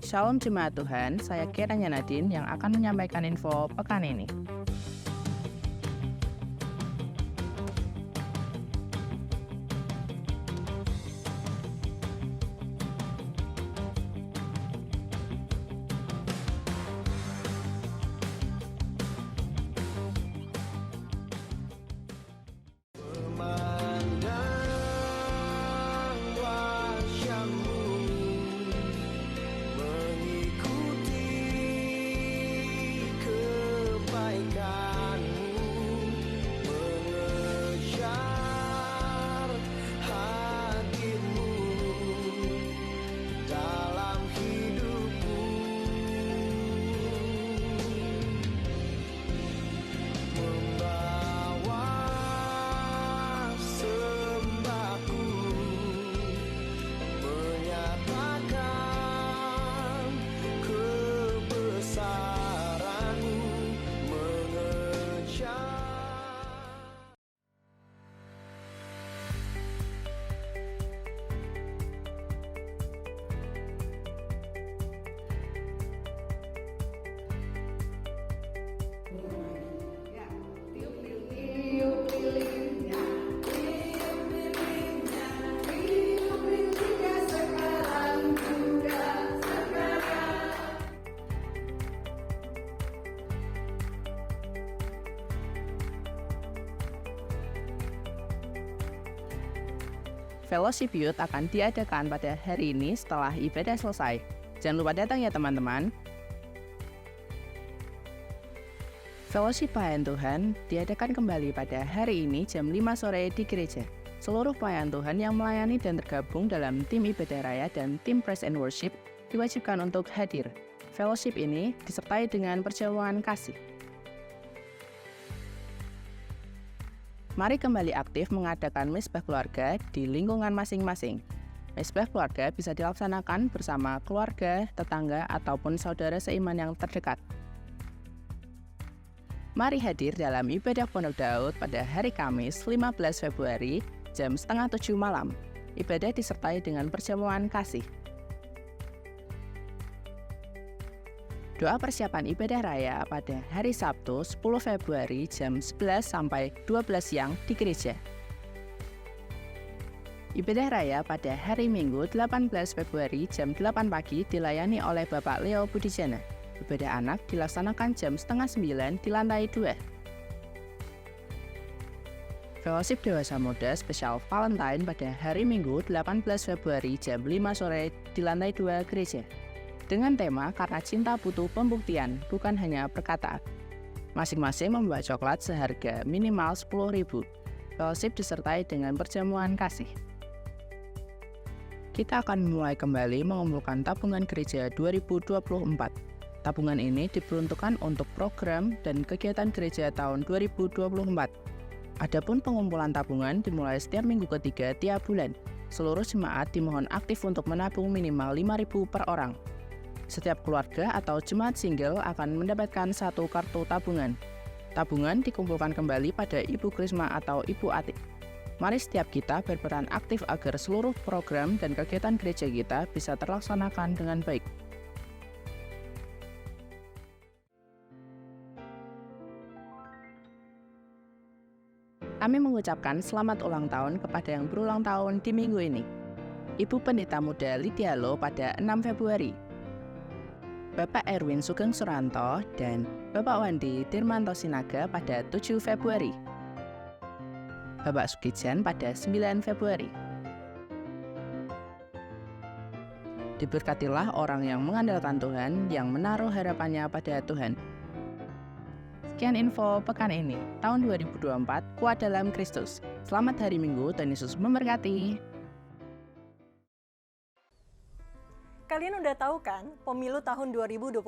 Shalom Jemaat Tuhan, saya Kiranya Nadine yang akan menyampaikan info pekan ini. Fellowship Youth akan diadakan pada hari ini setelah ibadah selesai. Jangan lupa datang ya teman-teman. Fellowship Pelayan Tuhan diadakan kembali pada hari ini jam 5 sore di gereja. Seluruh pelayan Tuhan yang melayani dan tergabung dalam tim ibadah raya dan tim praise and worship diwajibkan untuk hadir. Fellowship ini disertai dengan perjamuan kasih. Mari kembali aktif mengadakan misbah keluarga di lingkungan masing-masing. Misbah keluarga bisa dilaksanakan bersama keluarga, tetangga, ataupun saudara seiman yang terdekat. Mari hadir dalam ibadah Pondok Daud pada hari Kamis 15 Februari jam 6:30 malam. Ibadah disertai dengan perjamuan kasih. Doa persiapan ibadah raya pada hari Sabtu 10 Februari jam 11 sampai 12 siang di gereja. Ibadah raya pada hari Minggu 18 Februari jam 8 pagi dilayani oleh Bapak Leo Budijana. Ibadah anak dilaksanakan jam 8:30 di lantai 2. Fellowship Dewasa Muda spesial Valentine pada hari Minggu 18 Februari jam 5 sore di lantai 2 gereja. Dengan tema Karena Cinta Butuh Pembuktian, bukan hanya perkataan. Masing-masing membawa coklat seharga minimal 10.000. Fellowship disertai dengan perjamuan kasih. Kita akan mulai kembali mengumpulkan tabungan gereja 2024. Tabungan ini diperuntukkan untuk program dan kegiatan gereja tahun 2024. Adapun pengumpulan tabungan dimulai setiap minggu ketiga tiap bulan. Seluruh jemaat dimohon aktif untuk menabung minimal 5.000 per orang. Setiap keluarga atau jemaat single akan mendapatkan satu kartu tabungan. Tabungan dikumpulkan kembali pada Ibu Krisma atau Ibu Atik. Mari setiap kita berperan aktif agar seluruh program dan kegiatan gereja kita bisa terlaksanakan dengan baik. Kami mengucapkan selamat ulang tahun kepada yang berulang tahun di minggu ini. Ibu Pendeta Muda Lydia Lo pada 6 Februari. Bapak Erwin Sugeng Suranto dan Bapak Wandi Dirmanto Sinaga pada 7 Februari. Bapak Sugijan pada 9 Februari. Diberkatilah orang yang mengandalkan Tuhan, yang menaruh harapannya pada Tuhan. Sekian info pekan ini, tahun 2024, kuat dalam Kristus. Selamat hari Minggu, Tuhan Yesus memberkati. Kalian udah tahu kan, pemilu tahun 2024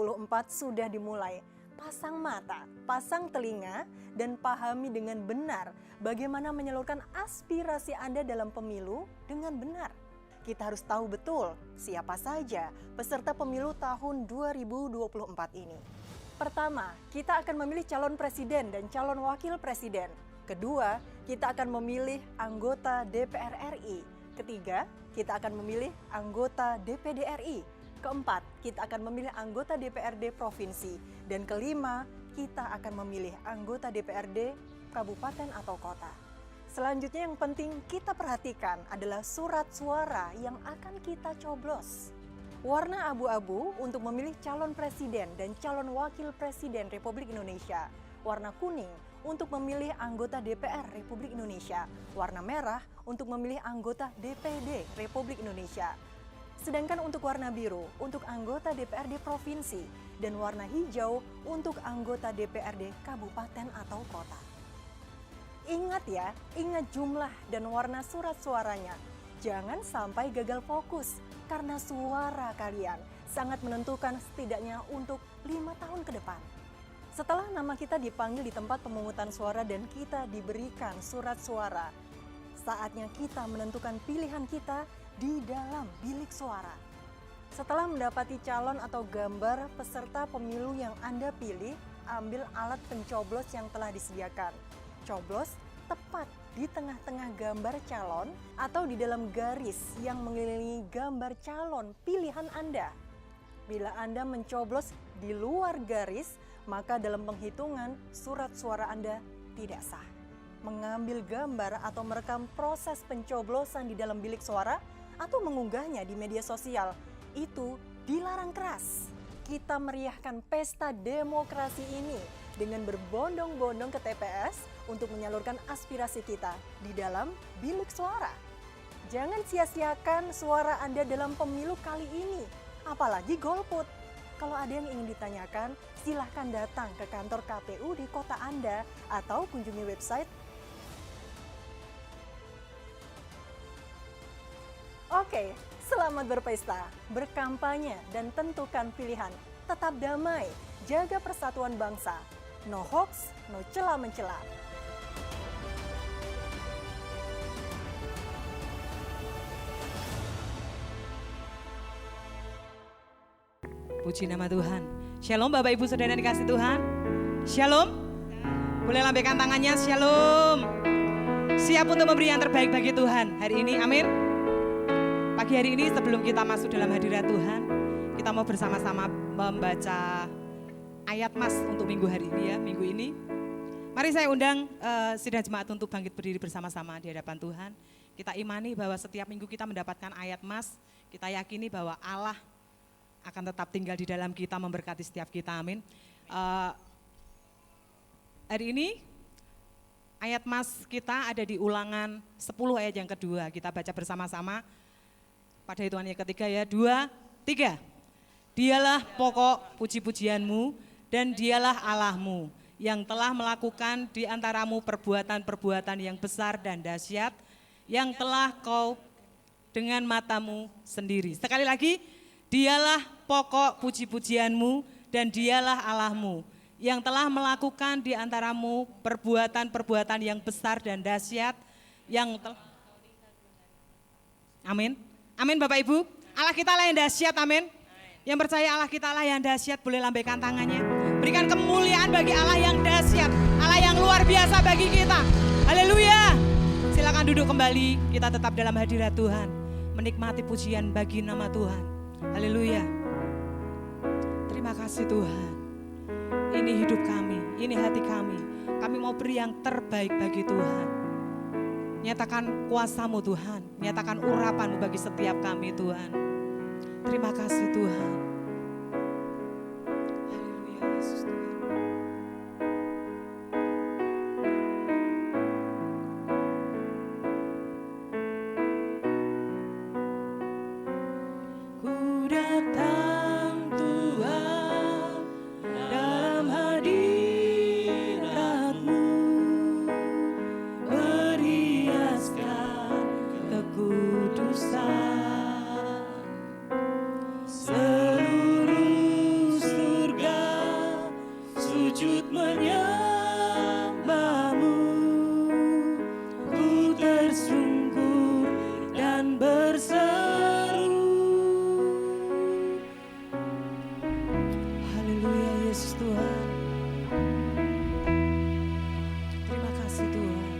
sudah dimulai. Pasang mata, pasang telinga, dan pahami dengan benar bagaimana menyalurkan aspirasi Anda dalam pemilu dengan benar. Kita harus tahu betul siapa saja peserta pemilu tahun 2024 ini. Pertama, kita akan memilih calon presiden dan calon wakil presiden. Kedua, kita akan memilih anggota DPR RI. Ketiga, kita akan memilih anggota DPD RI. Keempat, kita akan memilih anggota DPRD provinsi. Dan kelima, kita akan memilih anggota DPRD kabupaten atau kota. Selanjutnya yang penting kita perhatikan adalah surat suara yang akan kita coblos. Warna abu-abu untuk memilih calon presiden dan calon wakil presiden Republik Indonesia. Warna kuning untuk memilih anggota DPR Republik Indonesia. Warna merah untuk memilih anggota DPD Republik Indonesia. Sedangkan untuk warna biru untuk anggota DPRD provinsi dan warna hijau untuk anggota DPRD kabupaten atau kota. Ingat ya, ingat jumlah dan warna surat suaranya. Jangan sampai gagal fokus karena suara kalian sangat menentukan setidaknya untuk 5 tahun ke depan. Setelah nama kita dipanggil di tempat pemungutan suara dan kita diberikan surat suara, saatnya kita menentukan pilihan kita di dalam bilik suara. Setelah mendapati calon atau gambar peserta pemilu yang Anda pilih, ambil alat pencoblos yang telah disediakan. Coblos tepat di tengah-tengah gambar calon atau di dalam garis yang mengelilingi gambar calon pilihan Anda. Bila Anda mencoblos di luar garis, maka dalam penghitungan surat suara Anda tidak sah. Mengambil gambar atau merekam proses pencoblosan di dalam bilik suara atau mengunggahnya di media sosial, itu dilarang keras. Kita meriahkan pesta demokrasi ini dengan berbondong-bondong ke TPS untuk menyalurkan aspirasi kita di dalam bilik suara. Jangan sia-siakan suara Anda dalam pemilu kali ini, apalagi golput. Kalau ada yang ingin ditanyakan, silahkan datang ke kantor KPU di kota Anda atau kunjungi website. Oke, selamat berpesta, berkampanye, dan tentukan pilihan. Tetap damai, jaga persatuan bangsa. No hoax, no cela-mencela. Puji nama Tuhan. Shalom Bapak Ibu Saudara yang dikasih Tuhan. Shalom. Boleh lambaikan tangannya, shalom. Siap untuk memberi yang terbaik bagi Tuhan hari ini, amin. Pagi hari ini sebelum kita masuk dalam hadirat Tuhan, kita mau bersama-sama membaca ayat Mas untuk minggu hari ini ya, minggu ini. Mari saya undang sidang jemaat untuk bangkit berdiri bersama-sama di hadapan Tuhan. Kita imani bahwa setiap minggu kita mendapatkan ayat Mas, kita yakini bahwa Allah akan tetap tinggal di dalam kita, memberkati setiap kita, amin. Hari ini ayat Mas kita ada di Ulangan 10 ayat yang kedua, kita baca bersama-sama. Pada hitungan yang ketiga ya, 2, 3. Dialah pokok puji-pujianmu dan dialah Allahmu yang telah melakukan di antaramu perbuatan-perbuatan yang besar dan dahsyat yang telah kau dengan matamu sendiri. Sekali lagi, dialah pokok puji-pujianmu dan dialah Allahmu yang telah melakukan di antaramu perbuatan-perbuatan yang besar dan dahsyat yang telah. Amin. Amin Bapak Ibu. Allah kita lah yang dahsyat, amin. Yang percaya Allah kita lah yang dahsyat boleh lambaikan tangannya. Berikan kemuliaan bagi Allah yang dahsyat, Allah yang luar biasa bagi kita. Haleluya. Silakan duduk kembali, kita tetap dalam hadirat Tuhan, menikmati pujian bagi nama Tuhan. Haleluya. Terima kasih Tuhan. Ini hidup kami, ini hati kami. Kami mau beri yang terbaik bagi Tuhan. Nyatakan kuasa-Mu Tuhan, nyatakan urapan-Mu bagi setiap kami Tuhan. Terima kasih Tuhan. Haleluya Yesus Tuhan. Ku datang Tuhan dalam hadirat-Mu, berhiaskan kekudusan. Seluruh surga sujud menyembah-Mu. Ku tersungkur dan berseru. Haleluya Yesus Tuhan. Terima kasih Tuhan.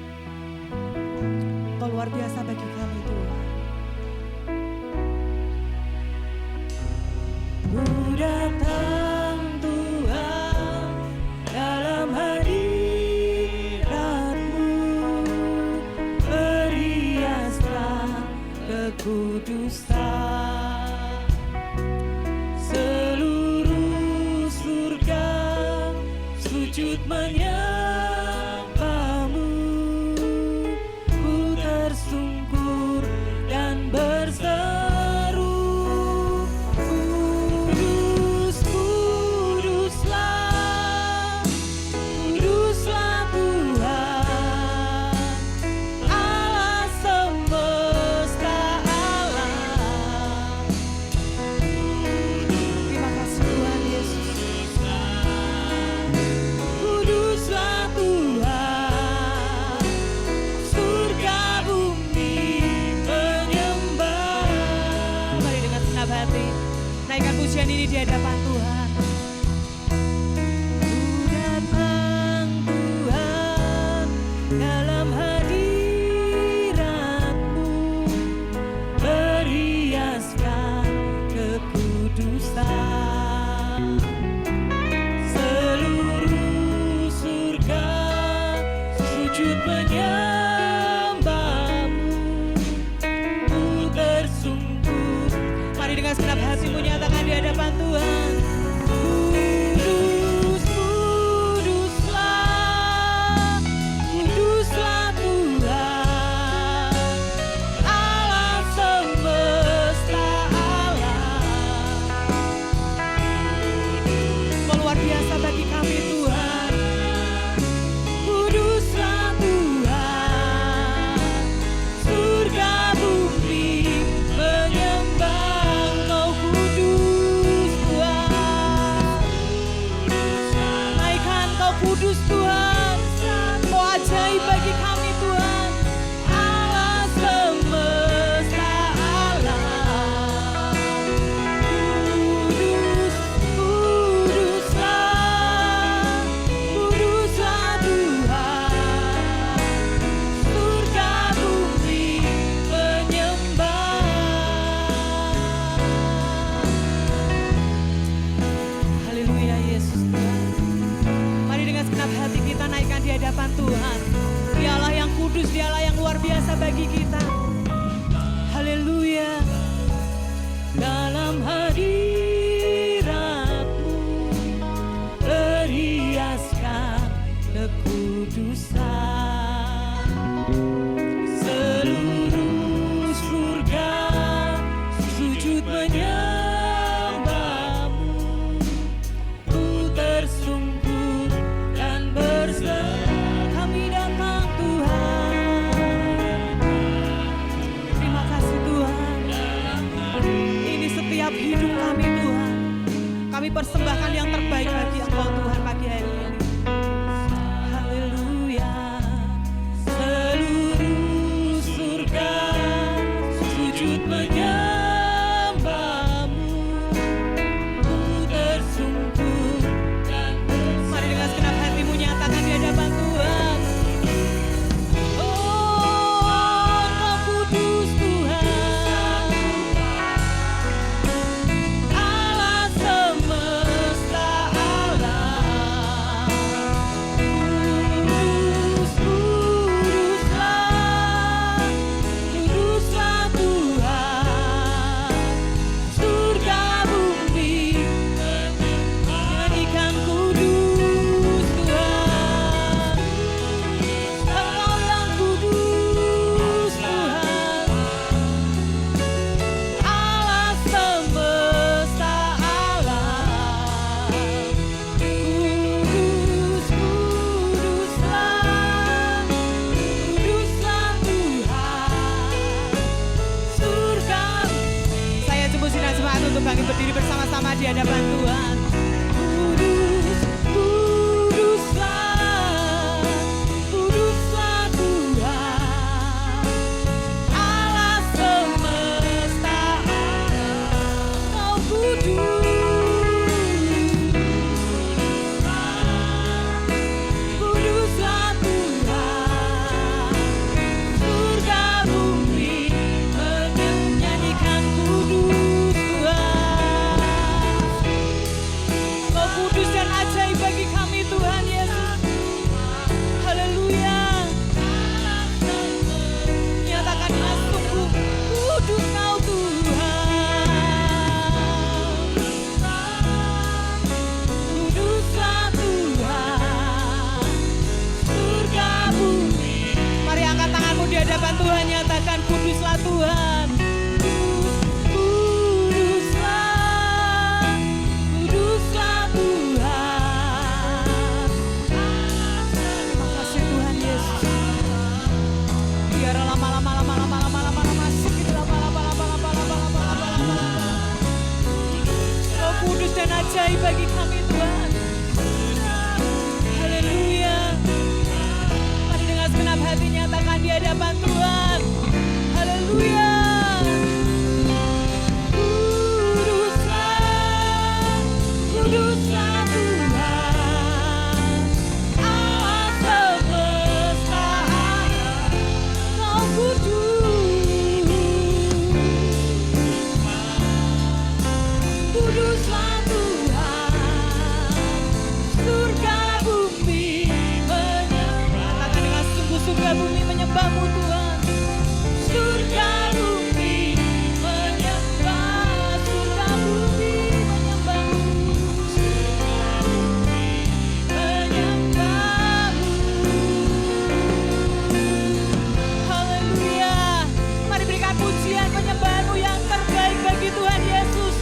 Engkau luar biasa bagi kami Tuhan. Ku datang Tuhan dalam hadirat-Mu, berhiaskan kekudusan. Seluruh surga sujud menyembah-Mu, ku tersungkur dan berseru, Kudus, Kuduslah, Kuduslah Tuhan, Allah semesta alam. Terima kasih Tuhan Yesus. Kuduslah Tuhan, surga bumi menyembah. Mari dengan senang hati naikkan pujian ini di hadapan Tuhan. Ku datang Tuhan dalam hadirat-Mu, berhiaskan kekudusan. Seluruh surga sujud menyembah-Mu, ku tersungkur. Mari dengan segenap hatimu nyatakan di hadapan Tuhan. Kudus, Kuduslah, Kuduslah Tuhan, Allah semesta alam. Kau luar biasa bagi kami Tuhan. Kuduslah Tuhan, surga bumi menyembah. Engkau kudus Tuhan. Naikkan Kau kudus Tuhan. Kau ajaib bagi kami Tuhan. Allah semesta alam. Kudus, Kuduslah, Kuduslah Tuhan, surga bumi menyembah. Haleluya Yesus Tuhan. Mari dengan segenap hati kita naikkan di hadapan Tuhan. Dialah yang kudus, Dialah yang luar biasa bagi kita. Haleluya. Dalam hadirat-Mu, berhiaskan kekudusan. Seluruh surga sujud menyembah-Mu, ku tersungkur dan berseru. Kami datang Tuhan. Terima kasih Tuhan. Ini setiap hidup kami Tuhan. Kami persembahkan yang terbaik bagi Engkau Tuhan pagi hari ini. Haleluya. Seluruh surga sujud menyembah-Mu, ku tersungkur dan berseru. Mari dengan segenap hatimu nyatakan di hadapan Tuhan. Oh, Engkau kudus Tuhan, Allah semesta alam. Kudus, Kuduslah, Kuduslah Tuhan, surga bumi menyanyikan kudus Tuhan. Engkau yang kudus Tuhan, Allah semesta alam. Kudus, Kuduslah, Kuduslah Tuhan, surga. Saya jemput sinar semangat untuk bangkit berdiri bersama-sama di hadapan Tuhan. Kudus, Kuduslah, Kuduslah Tuhan, Allah semesta alam. Kau kudus. Kuduslah Tuhan, surga bumi menyanyikan kudus Tuhan. dan ajaib bagi kami Tuhan. Haleluya. Mari dengan segenap hati nyatakan di hadapan Tuhan. Haleluya. Kuduslah Tuhan, Allah semesta, Kau kudus. Kuduslah Tuhan, surga bumi menyembah. Katakan dengan sungguh, surga bumi menyembah-Mu Tuhan. Surga bumi menyembah, surga bumi menyembah-Mu. Haleluya. Mari berikan pujian penyembahan-Mu yang terbaik bagi Tuhan Yesus.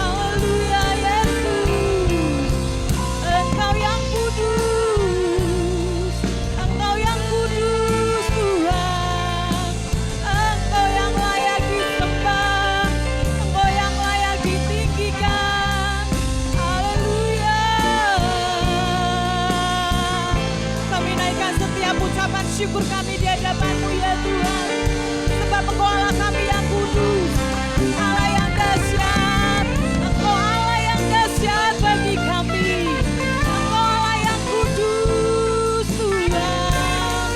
Haleluya Yesus. Engkau yang kudus. Engkau yang kudus Tuhan. Engkau yang layak disembah. Engkau yang layak ditinggikan. Haleluya. Kami naikkan setiap ucapan syukur kami di hadapan-Mu ya Tuhan. Sebab Engkau Allah kami yang kudus, Allah yang dahsyat. Engkau Allah yang dahsyat bagi kami. Engkau Allah yang kudus Tuhan.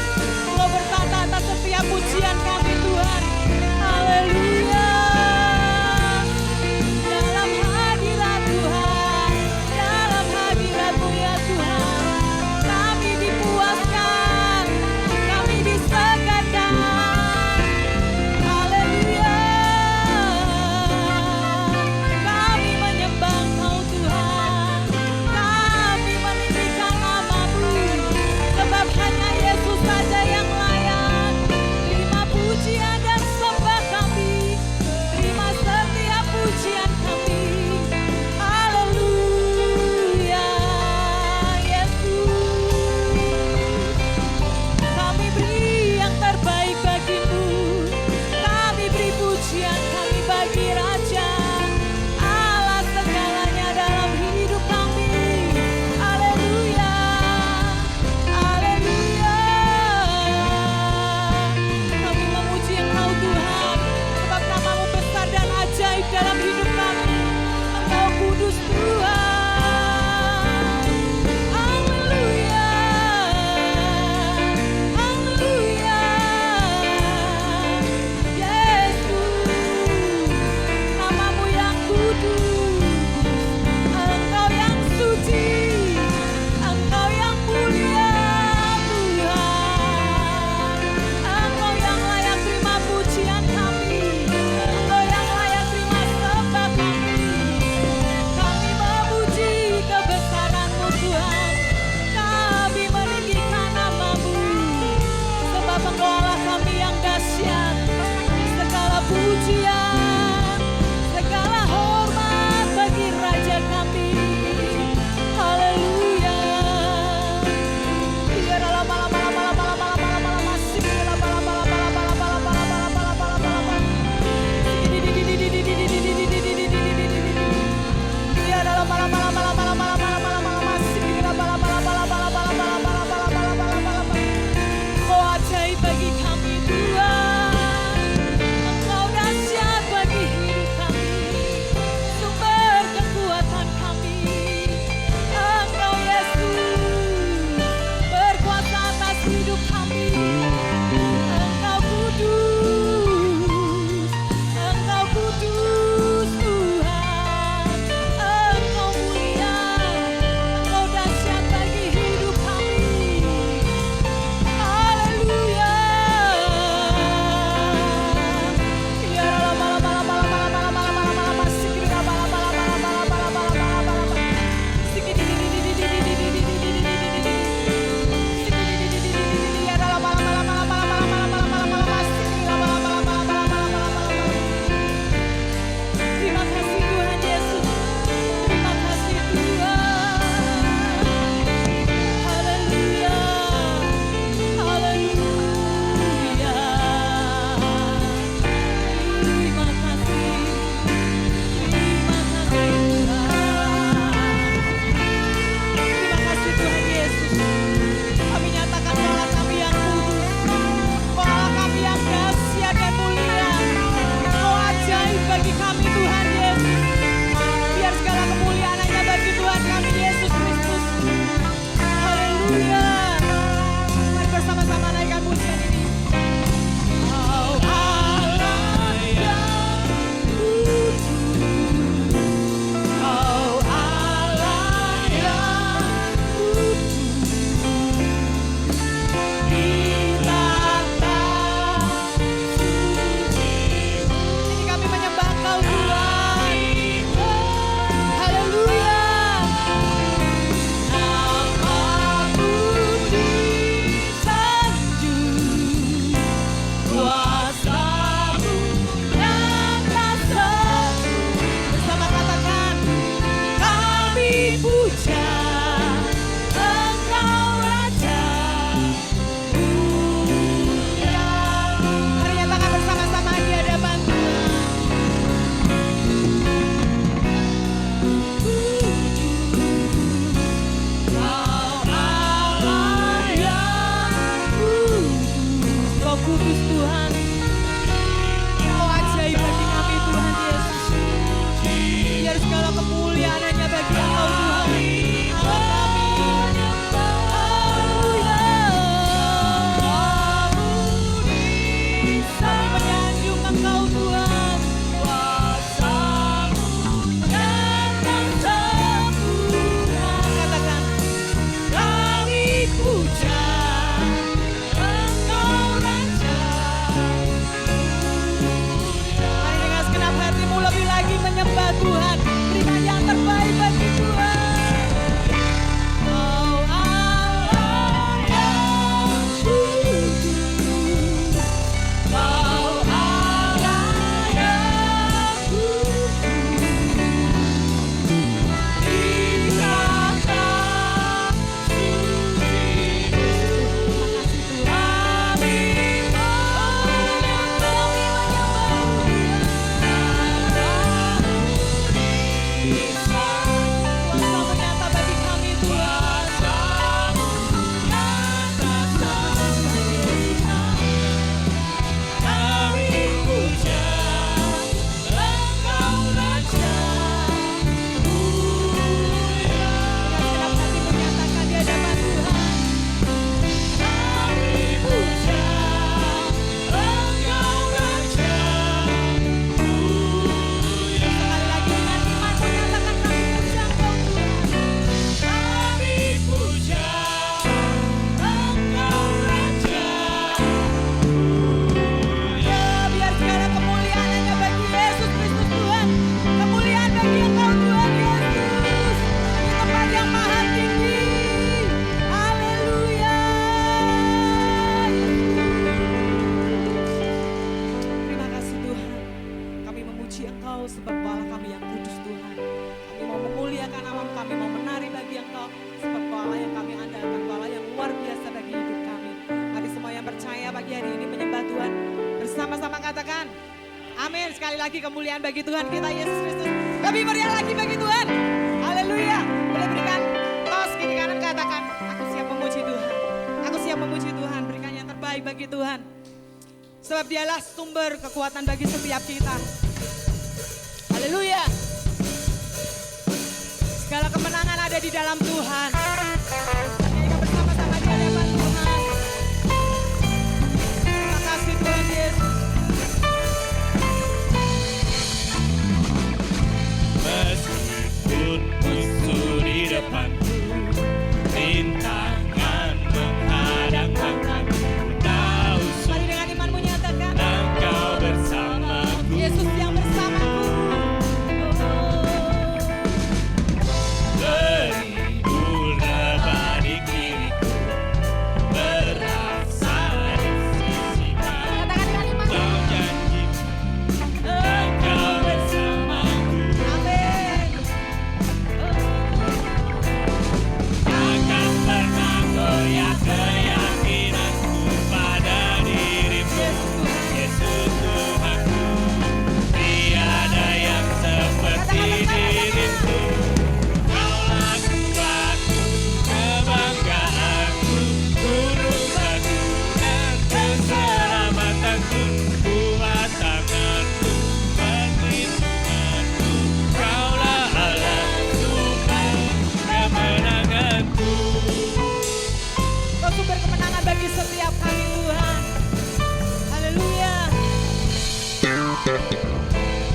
Engkau bertata atas setiap pujian kami Tuhan. Haleluya. Dalam hadirat Tuhan, dalam hadirat-Mu ya Tuhan, kami dipuaskan, kami disegarkan. Haleluya. biar segala kemuliaan hanya bagi Engkau Tuhan. Allah kami. Kami menyanjung Engkau Tuhan. Katakan, kami puja Engkau Raja. Mari dengan segenap hatimu lebih lagi menyembah Tuhan. Berikan yang terbaik bagi Tuhan. Oh Allah yang kudus, oh Allah yang kudus, di kata suci kami kuasa menyata bagi kami Tuhan. Kami puja Engkau Raja. Dengan segenap hati menyatakan di hadapan Tuhan. Kami puja Engkau Raja. Sekali lagi dengan iman menyatakan kami puja Engkau Tuhan. Kami puja Engkau Raja. Ya, biar segala kemuliaan hanya bagi Yesus Kristus Tuhan. Kemuliaan bagi Engkau Tuhan Yesus. Di tempat yang maha tinggi. Haleluya. Terima kasih Tuhan. Kami memuji Engkau sebab Allah kami yang kudus Tuhan. Kami mau memuliakan nama-Mu, kami mau menari bagi Engkau sebab Allah yang kami andalkan, Allah yang luar biasa bagi hidup kami. Mari semua yang percaya pagi hari ini menyembah Tuhan. Bersama-sama katakan, amin. Sekali lagi kemuliaan bagi Tuhan kita Yesus Kristus. Lebih meriah lagi bagi Tuhan. Haleluya. Boleh berikan tos kiri kanan, katakan, aku siap memuji Tuhan. Aku siap memuji Tuhan. Berikan yang terbaik bagi Tuhan. Sebab Dialah sumber kekuatan bagi setiap kita. Haleluya. Segala kemenangan ada di dalam Tuhan. Nyanyikan bersama-sama di hadapan Tuhan. Terima kasih Tuhan Yesus. Meskipun musuh di depanku, rintangan menghadang-hadangku, tahu Mari dengan imanmu nyatakan, Engkau bersamaku. Yesus yang bersamaku. Beribu rebah di kiriku, berasa di sisi kanan. Katakan dengan iman. Kau janji Engkau bersamaku. Amin. Takkan pernah goyah keyakinanku pada dirimu, Yesus Tuhanku. Tiada yang seperti dirimu. Kaulah kuatku, kebanggaanku, gunung batu dan keselamatanku. Kuat tanganku, perlindunganku. Kaulah Allah, sumber kemenanganku. Kau sumber kemenangan bagi setiap kami Tuhan. Haleluya.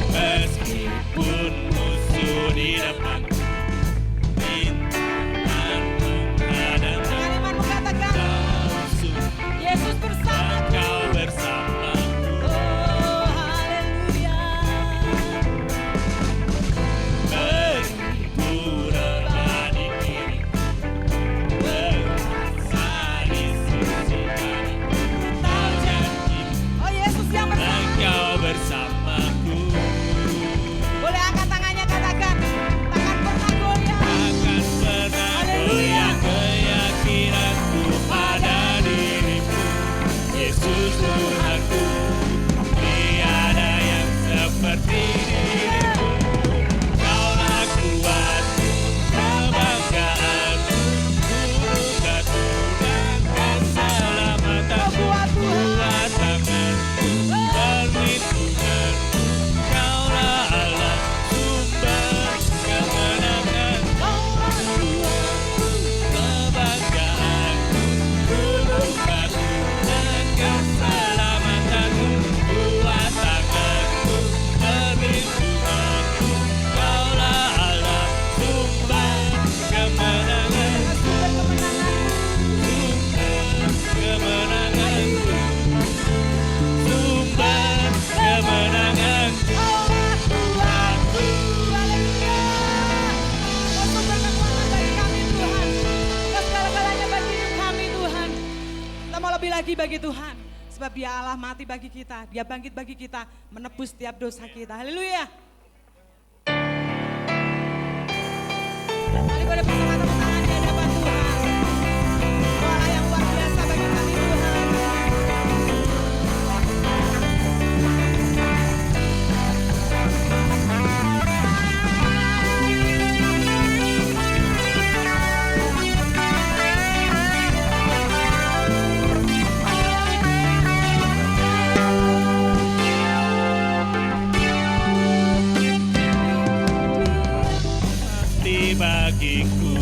Meskipun musuh di depanku, rintangan menghadang, Dengan imanmu katakan, musuh Yesus bersamaku. Engkau bersamaku. Oh, haleluya. Beribu rebah di kiriku, berasa di sisi kananku. Tahu janji Oh, Yesus yang bersamaku. Engkau bersamaku. Boleh angkat tangannya, katakan, takkan lagi bagi Tuhan. Sebab dia Allah mati bagi kita, dia bangkit bagi kita, menebus setiap dosa kita. Haleluya. Mari boleh bersama tepuk tangan di hadapan Tuhan. Allah yang luar biasa bagi kami Tuhan. Mati bagiku,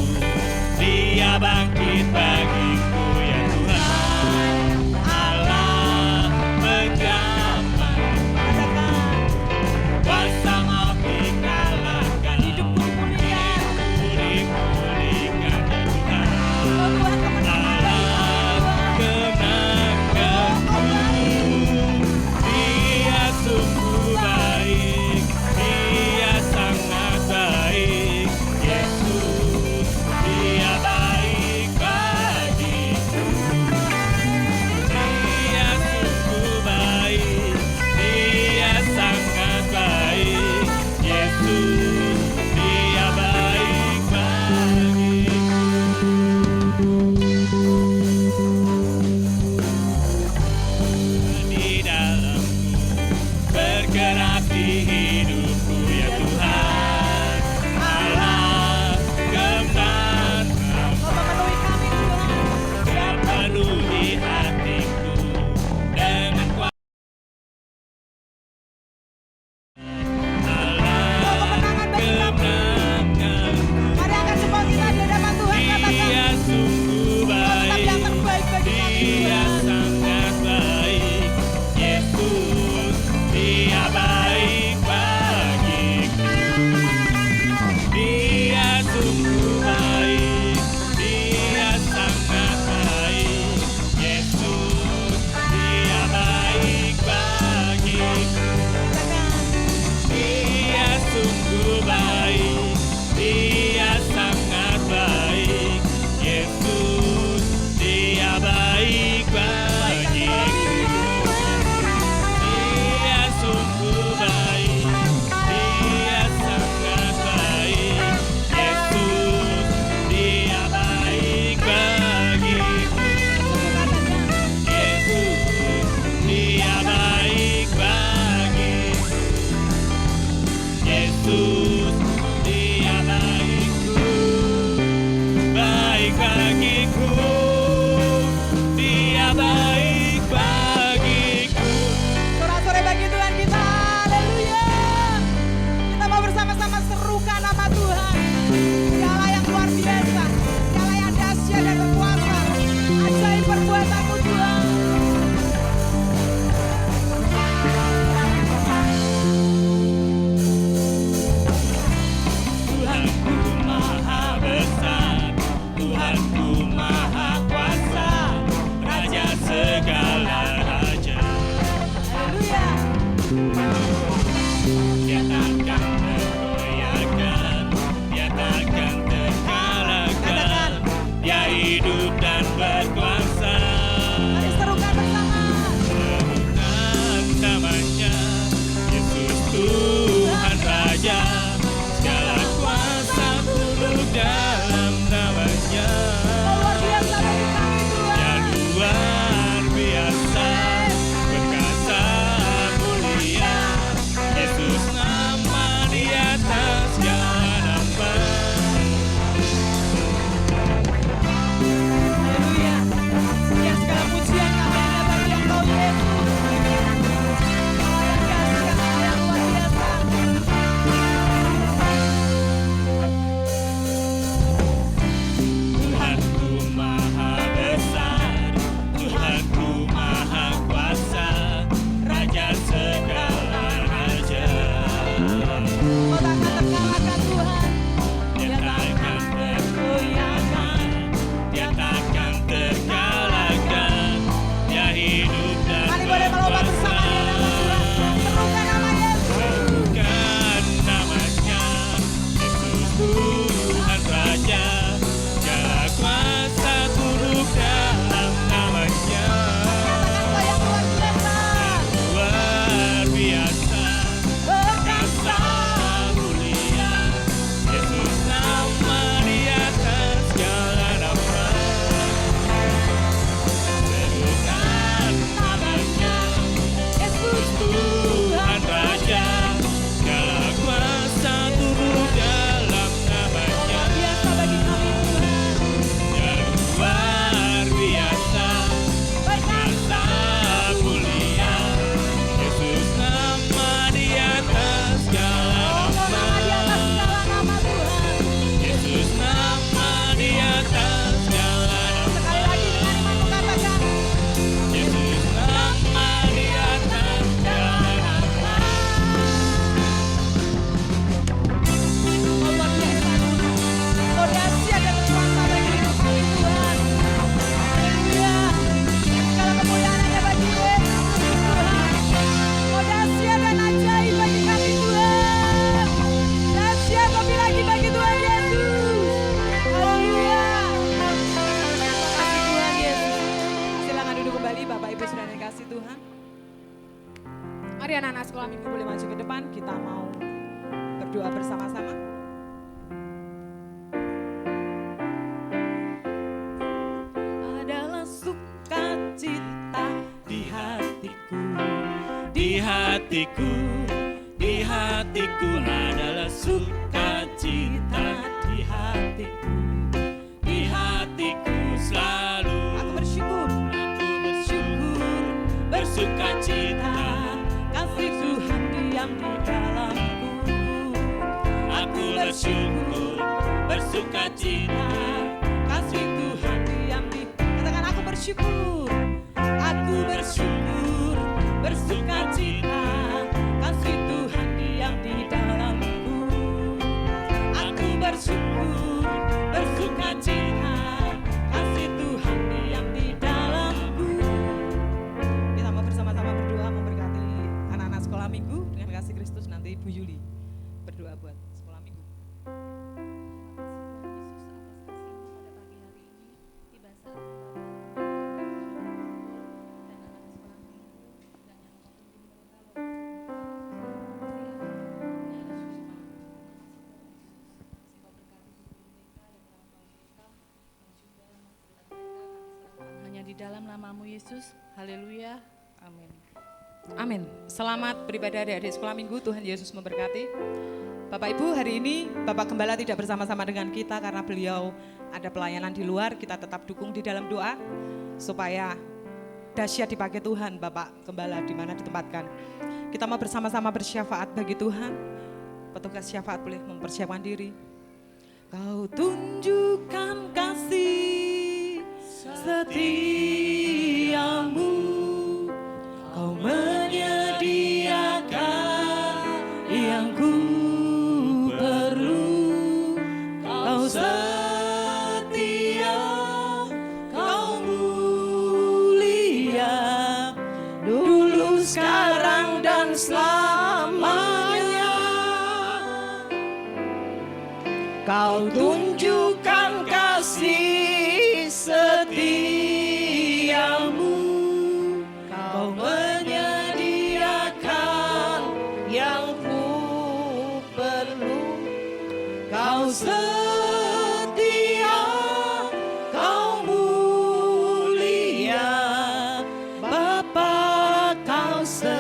dia bangkit bagiku ya Tuhan. Allah menjamah kuasa maut dikalahkan, Hidupku dipulihkan. dipulihkan ya Tuhan. Oh Tuhan, kemenangan Kenanganku, dia sungguh baik, dia sangat baik. Yesus, dia baik bagiku. hatiku adalah sukacita di hatiku selalu Aku bersyukur, bersukacita. kasih Tuhan diam di dalamku. Aku bersyukur, bersukacita. Kasih Tuhan diam di, katakan aku bersyukur. Aku bersyukur, bersukacita. Kasih Tuhan diam di dalamku. Aku bersyukur, bersukacita. Kasih Tuhan diam di dalamku. Kita mau bersama-sama berdoa memberkati anak-anak sekolah minggu dengan kasih Kristus. Nanti Ibu Yuli berdoa buat sekolah minggu. Hanya di dalam namamu Yesus, haleluya, amin. Amin. Selamat beribadah adik-adik sekolah minggu. Tuhan Yesus memberkati. Bapak Ibu, hari ini Bapak Gembala tidak bersama-sama dengan kita karena beliau ada pelayanan di luar. Kita tetap dukung di dalam doa supaya dahsyat dipakai Tuhan Bapak Gembala di mana ditempatkan. Kita mau bersama-sama bersyafaat bagi Tuhan. Petugas syafaat boleh mempersiapkan diri. Kau tunjukkan kasih setiamu, Kau menyediakan yang ku perlu. Kau setia, Kau mulia, dulu, sekarang, dan selamanya. Kau tunjukkan kasih setiamu, Kau menyediakan yang ku perlu. Kau setia, Kau mulia, Bapa, Kau setia.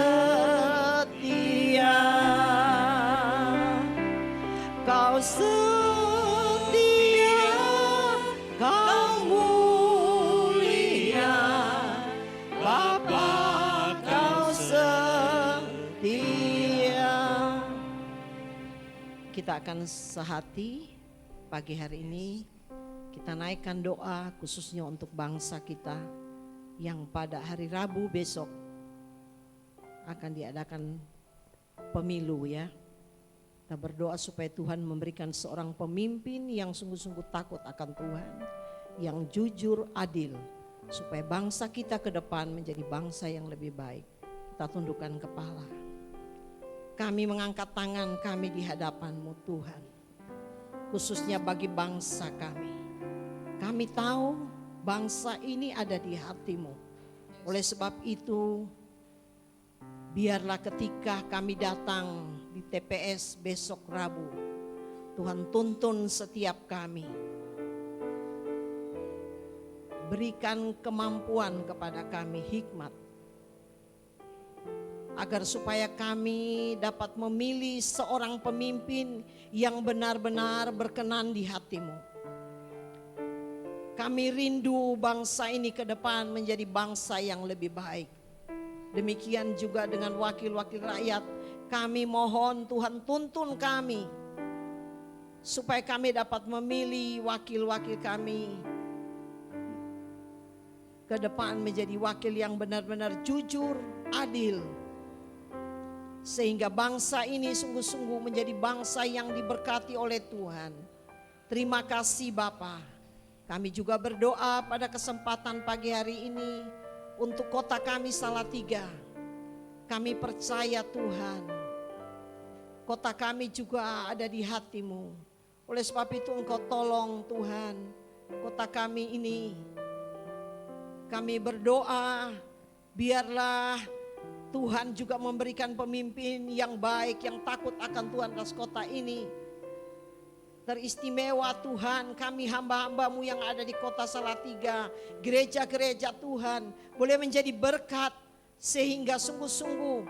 Kau setia, Kau mulia, Bapa, Kau setia. Kita akan sehati pagi hari ini, kita naikkan doa khususnya untuk bangsa kita yang pada hari Rabu besok akan diadakan pemilu ya. Kita berdoa supaya Tuhan memberikan seorang pemimpin yang sungguh-sungguh takut akan Tuhan, yang jujur, adil, supaya bangsa kita ke depan menjadi bangsa yang lebih baik. Kita tundukkan kepala. Kami mengangkat tangan kami di hadapan-Mu Tuhan, khususnya bagi bangsa kami. Kami tahu bangsa ini ada di hati-Mu. Oleh sebab itu, biarlah ketika kami datang di TPS besok Rabu, Tuhan tuntun setiap kami. Berikan kemampuan kepada kami, hikmat, agar supaya kami dapat memilih seorang pemimpin yang benar-benar berkenan di hati-Mu. Kami rindu bangsa ini ke depan menjadi bangsa yang lebih baik. Demikian juga dengan wakil-wakil rakyat, kami mohon Tuhan tuntun kami, supaya kami dapat memilih wakil-wakil kami ke depan menjadi wakil yang benar-benar jujur, adil. Sehingga bangsa ini sungguh-sungguh menjadi bangsa yang diberkati oleh Tuhan. Terima kasih Bapa. Kami juga berdoa pada kesempatan pagi hari ini untuk kota kami Salatiga. Kami percaya Tuhan, kota kami juga ada di hati-Mu. Oleh sebab itu Engkau tolong Tuhan kota kami ini. Kami berdoa biarlah Tuhan juga memberikan pemimpin yang baik, yang takut akan Tuhan atas kota ini. Teristimewa Tuhan, kami hamba-hamba-Mu yang ada di kota Salatiga, gereja-gereja Tuhan boleh menjadi berkat, sehingga sungguh-sungguh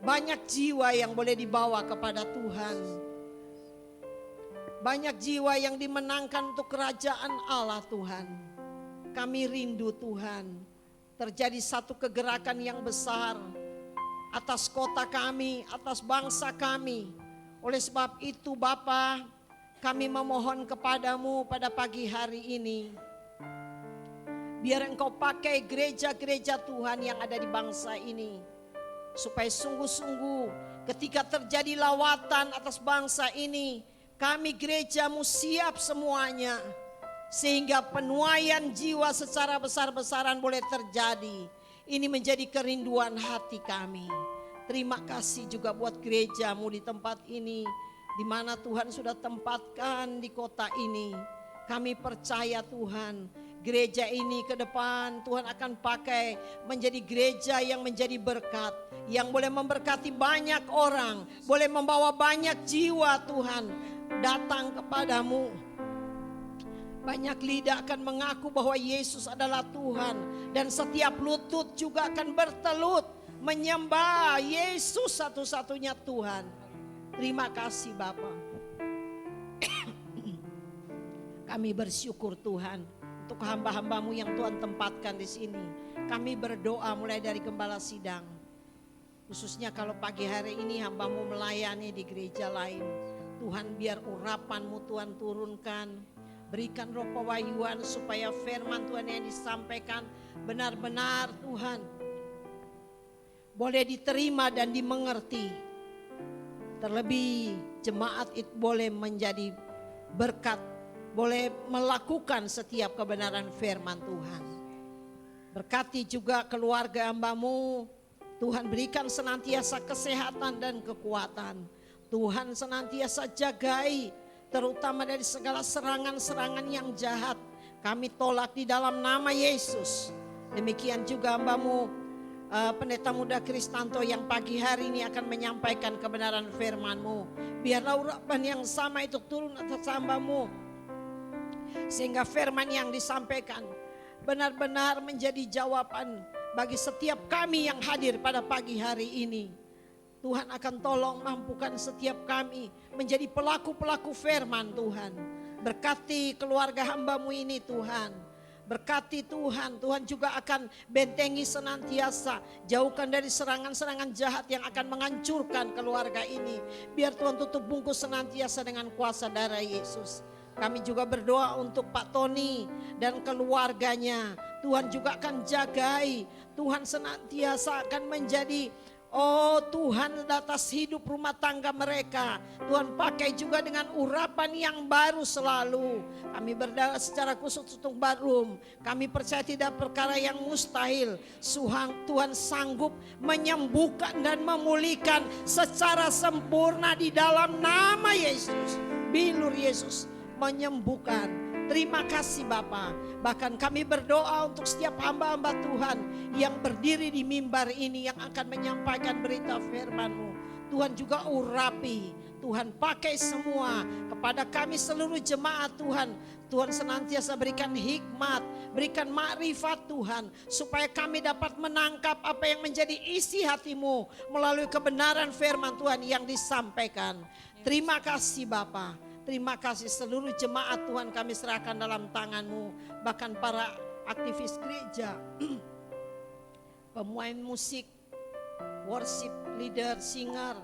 Banyak jiwa yang boleh dibawa kepada Tuhan. Banyak jiwa yang dimenangkan untuk kerajaan Allah Tuhan. Kami rindu Tuhan, terjadi satu kegerakan yang besar atas kota kami, atas bangsa kami. Oleh sebab itu Bapa, kami memohon kepadamu pada pagi hari ini. Biar Engkau pakai gereja-gereja Tuhan yang ada di bangsa ini. Supaya sungguh-sungguh ketika terjadi lawatan atas bangsa ini, kami gerejamu siap semuanya. Sehingga penuaian jiwa secara besar-besaran boleh terjadi. Ini menjadi kerinduan hati kami. Terima kasih juga buat gerejamu di tempat ini, di mana Tuhan sudah tempatkan di kota ini. Kami percaya Tuhan, gereja ini ke depan Tuhan akan pakai menjadi gereja yang menjadi berkat, yang boleh memberkati banyak orang, boleh membawa banyak jiwa Tuhan datang kepadamu. Banyak lidah akan mengaku bahwa Yesus adalah Tuhan, dan setiap lutut juga akan bertelut menyembah Yesus satu-satunya Tuhan. Terima kasih Bapa. Kami bersyukur Tuhan untuk hamba-hambamu yang Tuhan tempatkan di sini. Kami berdoa mulai dari gembala sidang. Khususnya kalau pagi hari ini hambamu melayani di gereja lain. Tuhan biar urapanmu Tuhan turunkan. Berikan roh pewahyuan supaya firman Tuhan yang disampaikan benar-benar Tuhan boleh diterima dan dimengerti. Terlebih jemaat itu boleh menjadi berkat, boleh melakukan setiap kebenaran firman Tuhan. Berkati juga keluarga hambamu. Tuhan berikan senantiasa kesehatan dan kekuatan. Tuhan senantiasa jagai, terutama dari segala serangan-serangan yang jahat. Kami tolak di dalam nama Yesus. Demikian juga hambamu Pendeta Muda Kristanto yang pagi hari ini akan menyampaikan kebenaran firman-Mu. Biarlah urapan yang sama itu turun atas hambamu, sehingga firman yang disampaikan benar-benar menjadi jawaban bagi setiap kami yang hadir pada pagi hari ini. Tuhan akan tolong mampukan setiap kami menjadi pelaku-pelaku firman Tuhan. Berkati keluarga hambamu ini Tuhan. Berkati Tuhan, Tuhan juga akan bentengi senantiasa. Jauhkan dari serangan-serangan jahat yang akan menghancurkan keluarga ini. Biar Tuhan tutup bungkus senantiasa dengan kuasa darah Yesus. Kami juga berdoa untuk Pak Tony dan keluarganya. Tuhan juga akan jagai. Tuhan senantiasa akan menjadi Tuhan atas hidup rumah tangga mereka. Tuhan pakai juga dengan urapan yang baru selalu. Kami berdoa secara khusus untuk Barum. Kami percaya tidak perkara yang mustahil. Tuhan sanggup menyembuhkan dan memulihkan secara sempurna di dalam nama Yesus. Bilur Yesus menyembuhkan. Terima kasih Bapa. Bahkan kami berdoa untuk setiap hamba-hamba Tuhan yang berdiri di mimbar ini yang akan menyampaikan berita firman-Mu. Tuhan juga urapi, Tuhan pakai semua kepada kami seluruh jemaat Tuhan. Tuhan senantiasa berikan hikmat, berikan makrifat Tuhan, supaya kami dapat menangkap apa yang menjadi isi hati-Mu melalui kebenaran firman Tuhan yang disampaikan. Terima kasih Bapa. Terima kasih seluruh jemaat Tuhan kami serahkan dalam tangan-Mu. Bahkan para aktivis gereja, pemain musik, worship leader, singer,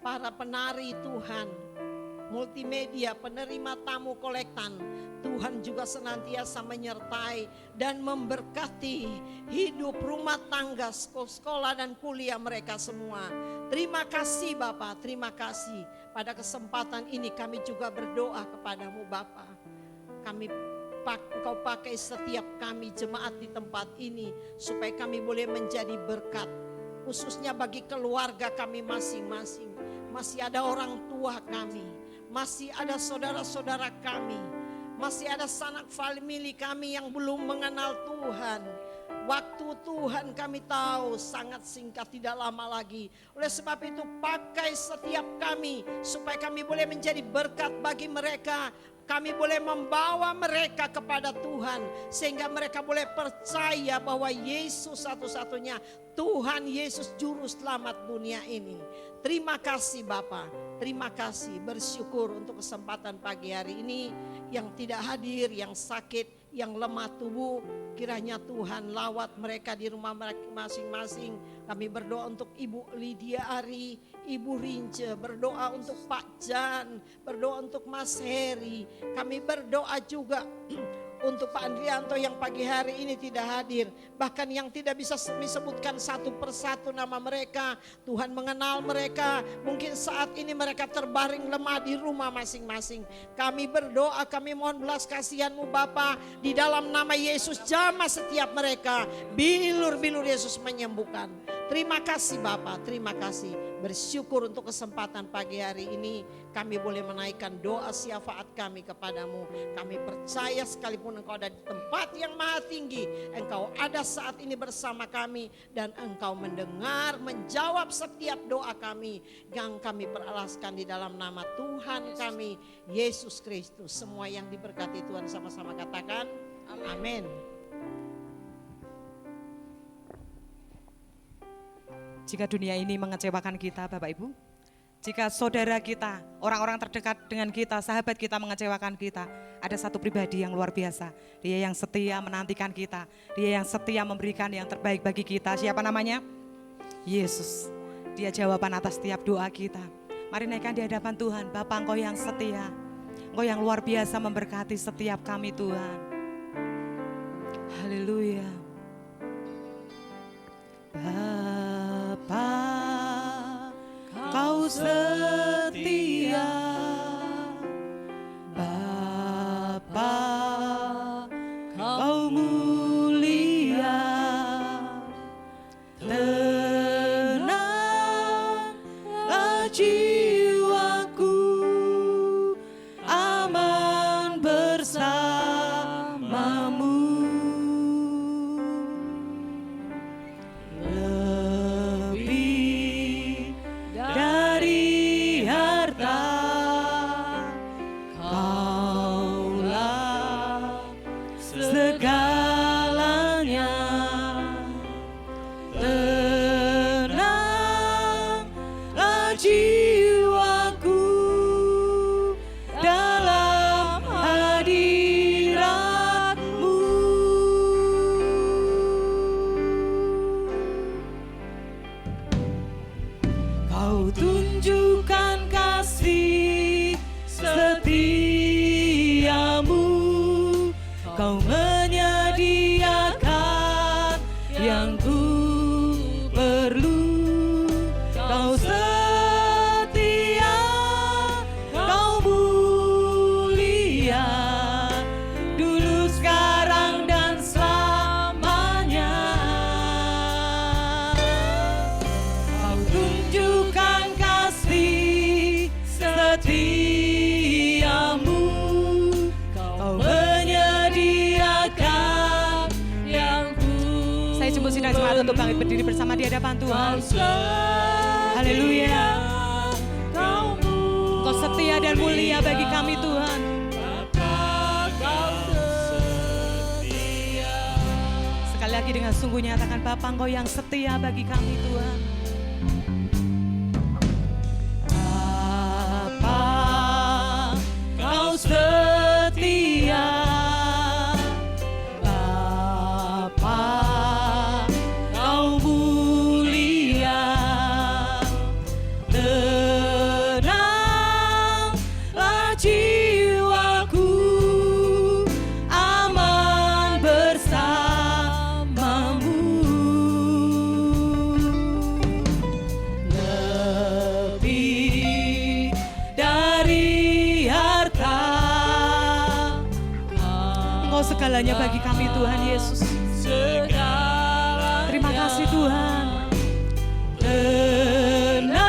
para penari Tuhan, multimedia, penerima tamu kolektan. Tuhan juga senantiasa menyertai dan memberkati hidup rumah tangga, sekolah dan kuliah mereka semua. Terima kasih Bapak, terima kasih. Pada kesempatan ini kami juga berdoa kepadamu Bapa. Engkau pakai setiap kami jemaat di tempat ini supaya kami boleh menjadi berkat. Khususnya bagi keluarga kami masing-masing. Masih ada orang tua kami, masih ada saudara-saudara kami, masih ada sanak famili kami yang belum mengenal Tuhan. Waktu Tuhan kami tahu sangat singkat, tidak lama lagi. Oleh sebab itu pakai setiap kami supaya kami boleh menjadi berkat bagi mereka. Kami boleh membawa mereka kepada Tuhan, sehingga mereka boleh percaya bahwa Yesus satu-satunya Tuhan, Yesus juru selamat dunia ini. Terima kasih Bapa, terima kasih, bersyukur untuk kesempatan pagi hari ini. Yang tidak hadir, yang sakit, yang lemah tubuh, kiranya Tuhan lawat mereka di rumah mereka masing-masing. Kami berdoa untuk Ibu Lydia Ari, Ibu Rince, berdoa untuk Pak Jan, berdoa untuk Mas Heri. Kami berdoa juga untuk Pak Andrianto yang pagi hari ini tidak hadir. Bahkan yang tidak bisa disebutkan satu persatu nama mereka. Tuhan mengenal mereka. Mungkin saat ini mereka terbaring lemah di rumah masing-masing. Kami berdoa, kami mohon belas kasihan-Mu Bapa. Di dalam nama Yesus jamah setiap mereka. Bilur-bilur Yesus menyembuhkan. Terima kasih Bapa, terima kasih. Bersyukur untuk kesempatan pagi hari ini. Kami boleh menaikkan doa syafaat kami kepadamu. Kami percaya sekalipun Engkau ada di tempat yang maha tinggi, Engkau ada saat ini bersama kami. Dan Engkau mendengar, menjawab setiap doa kami yang kami peralaskan di dalam nama Tuhan kami, Yesus Kristus. Semua yang diberkati Tuhan sama-sama katakan amin. Jika dunia ini mengecewakan kita Bapak Ibu, jika saudara kita, orang-orang terdekat dengan kita, sahabat kita mengecewakan kita, ada satu pribadi yang luar biasa. Dia yang setia menantikan kita, dia yang setia memberikan yang terbaik bagi kita. Siapa namanya? Yesus. Dia jawaban atas setiap doa kita. Mari naikkan di hadapan Tuhan. Bapa, Engkau yang setia, Engkau yang luar biasa memberkati setiap kami Tuhan. Haleluya. Bapa, Kau setia. Bapa, Kau mulia. Tenanglah jiwaku, aman bersamamu. Lebih dari harta, Kaulah segalanya. Tenanglah jiwaku dalam hadirat-Mu. Kau tunjukkan kasih setiamu, Kau menyediakan yang ku perlu. Kau setia, Kau mulia, dulu, sekarang, dan selamanya. Kau tunjukkan kasih setiamu, Kau menyediakan yang ku. Saya jemput sidang jemaat untuk bangkit berdiri bersama di hadapan Tuhan. Haleluya. Kau setia dan mulia bagi kami Tuhan. Sekali lagi dengan sungguh nyatakan, Bapa, Engkau yang setia bagi kami Tuhan. Bapa, Kau setia. Bapa, Kau mulia. Tenanglah jiwaku, aman bersamamu. Lebih dari harta, Engkau segalanya bagi kami Tuhan Yesus. Terima kasih Tuhan. Tenanglah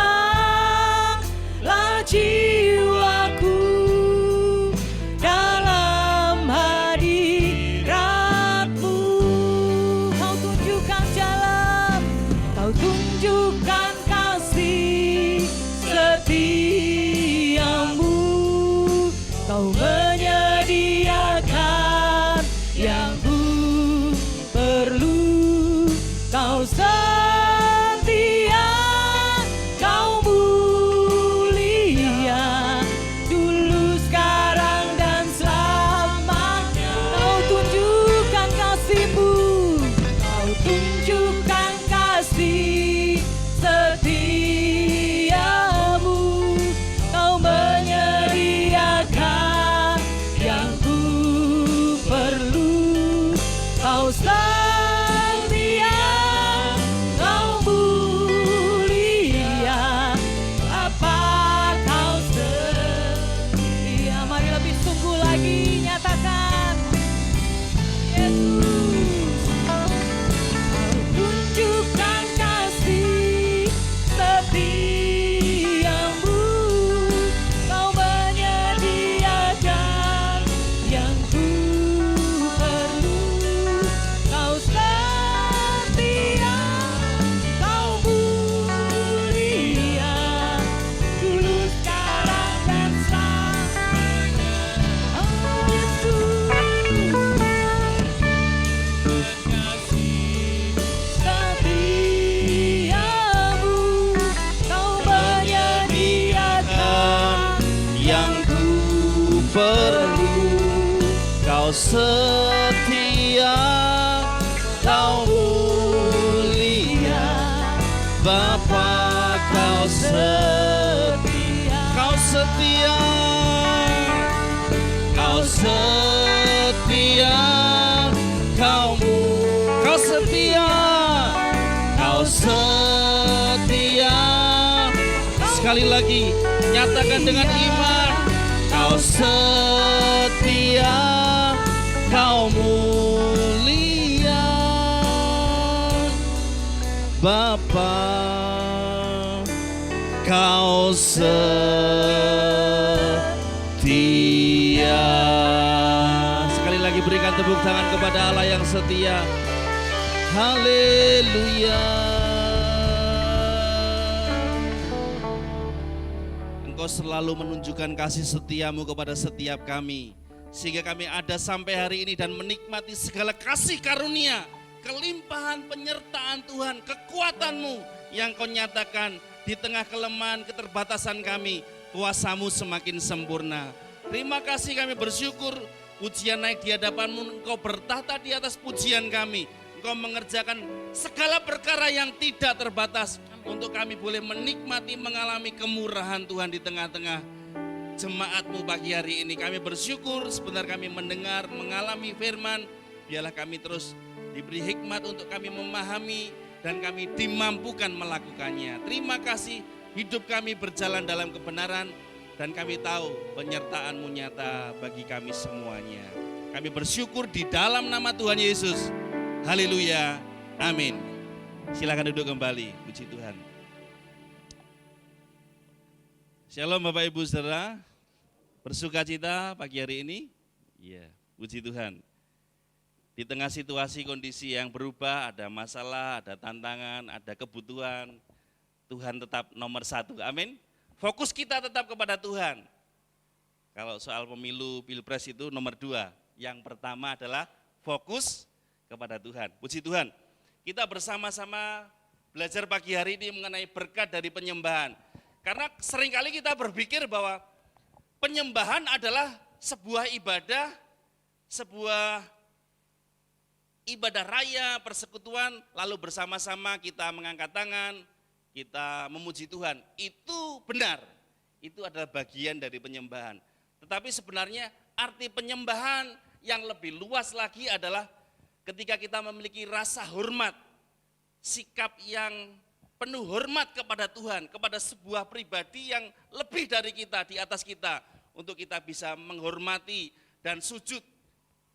jiwaku dalam hadirat-Mu. Kau tunjukkan jalan, Kau tunjukkan kasih setiamu, Kau menyediakan Kau setia, kau mulia, Bapa kau setia. Mari lebih sungguh lagi nyatakan, Yesus. Tunjukkan kasih setiamu, kau menyediakan yang ku perlu. Kau setia, kau mulia, dulu sekarang dan selamanya. Oh Yesus, setiamu, kau menyediakan yang ku perlu. Kau setia, kau mulia, Bapa kau setia. Kau setia, kau setia, kau setia, kau setia. Sekali lagi, nyatakan dengan iman. Kau setia, kau mulia, Bapa kau setia. Sekali lagi berikan tepuk tangan kepada Allah yang setia. Haleluya. Engkau selalu menunjukkan kasih setiamu kepada setiap kami, sehingga kami ada sampai hari ini dan menikmati segala kasih karunia, kelimpahan penyertaan Tuhan, kekuatanmu yang kau nyatakan di tengah kelemahan keterbatasan kami. Kuasamu semakin sempurna. Terima kasih, kami bersyukur. Pujian naik di hadapanmu, engkau bertahta di atas pujian kami. Engkau mengerjakan segala perkara yang tidak terbatas untuk kami boleh menikmati, mengalami kemurahan Tuhan di tengah-tengah jemaatmu pagi hari ini. Kami bersyukur sebentar kami mendengar, mengalami firman. Biarlah kami terus diberi hikmat untuk kami memahami dan kami dimampukan melakukannya. Terima kasih, hidup kami berjalan dalam kebenaran dan kami tahu penyertaan-Mu nyata bagi kami semuanya. Kami bersyukur di dalam nama Tuhan Yesus. Haleluya. Amin. Silakan duduk kembali. Puji Tuhan. Shalom Bapak Ibu Saudara. Bersukacita pagi hari ini. Iya, puji Tuhan. Di tengah situasi kondisi yang berubah, ada masalah, ada tantangan, ada kebutuhan, Tuhan tetap nomor satu. Amin. Fokus kita tetap kepada Tuhan. Kalau soal pemilu, pilpres itu nomor dua. Yang pertama adalah fokus kepada Tuhan. Puji Tuhan. Kita bersama-sama belajar pagi hari ini mengenai berkat dari penyembahan. Karena seringkali kita berpikir bahwa penyembahan adalah sebuah ibadah, sebuah ibadah raya, persekutuan, lalu bersama-sama kita mengangkat tangan, kita memuji Tuhan. Itu benar, itu adalah bagian dari penyembahan. Tetapi sebenarnya arti penyembahan yang lebih luas lagi adalah ketika kita memiliki rasa hormat, sikap yang penuh hormat kepada Tuhan, kepada sebuah pribadi yang lebih dari kita, di atas kita, untuk kita bisa menghormati dan sujud.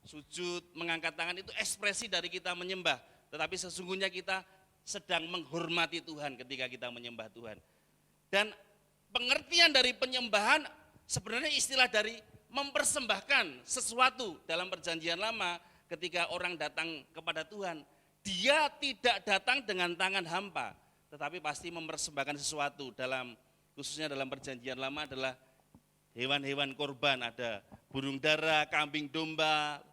Sujud, mengangkat tangan itu ekspresi dari kita menyembah, tetapi sesungguhnya kita sedang menghormati Tuhan ketika kita menyembah Tuhan. Dan pengertian dari penyembahan sebenarnya istilah dari mempersembahkan sesuatu. Dalam perjanjian lama ketika orang datang kepada Tuhan, dia tidak datang dengan tangan hampa, tetapi pasti mempersembahkan sesuatu. Khususnya dalam perjanjian lama adalah hewan-hewan korban, ada burung dara, kambing domba,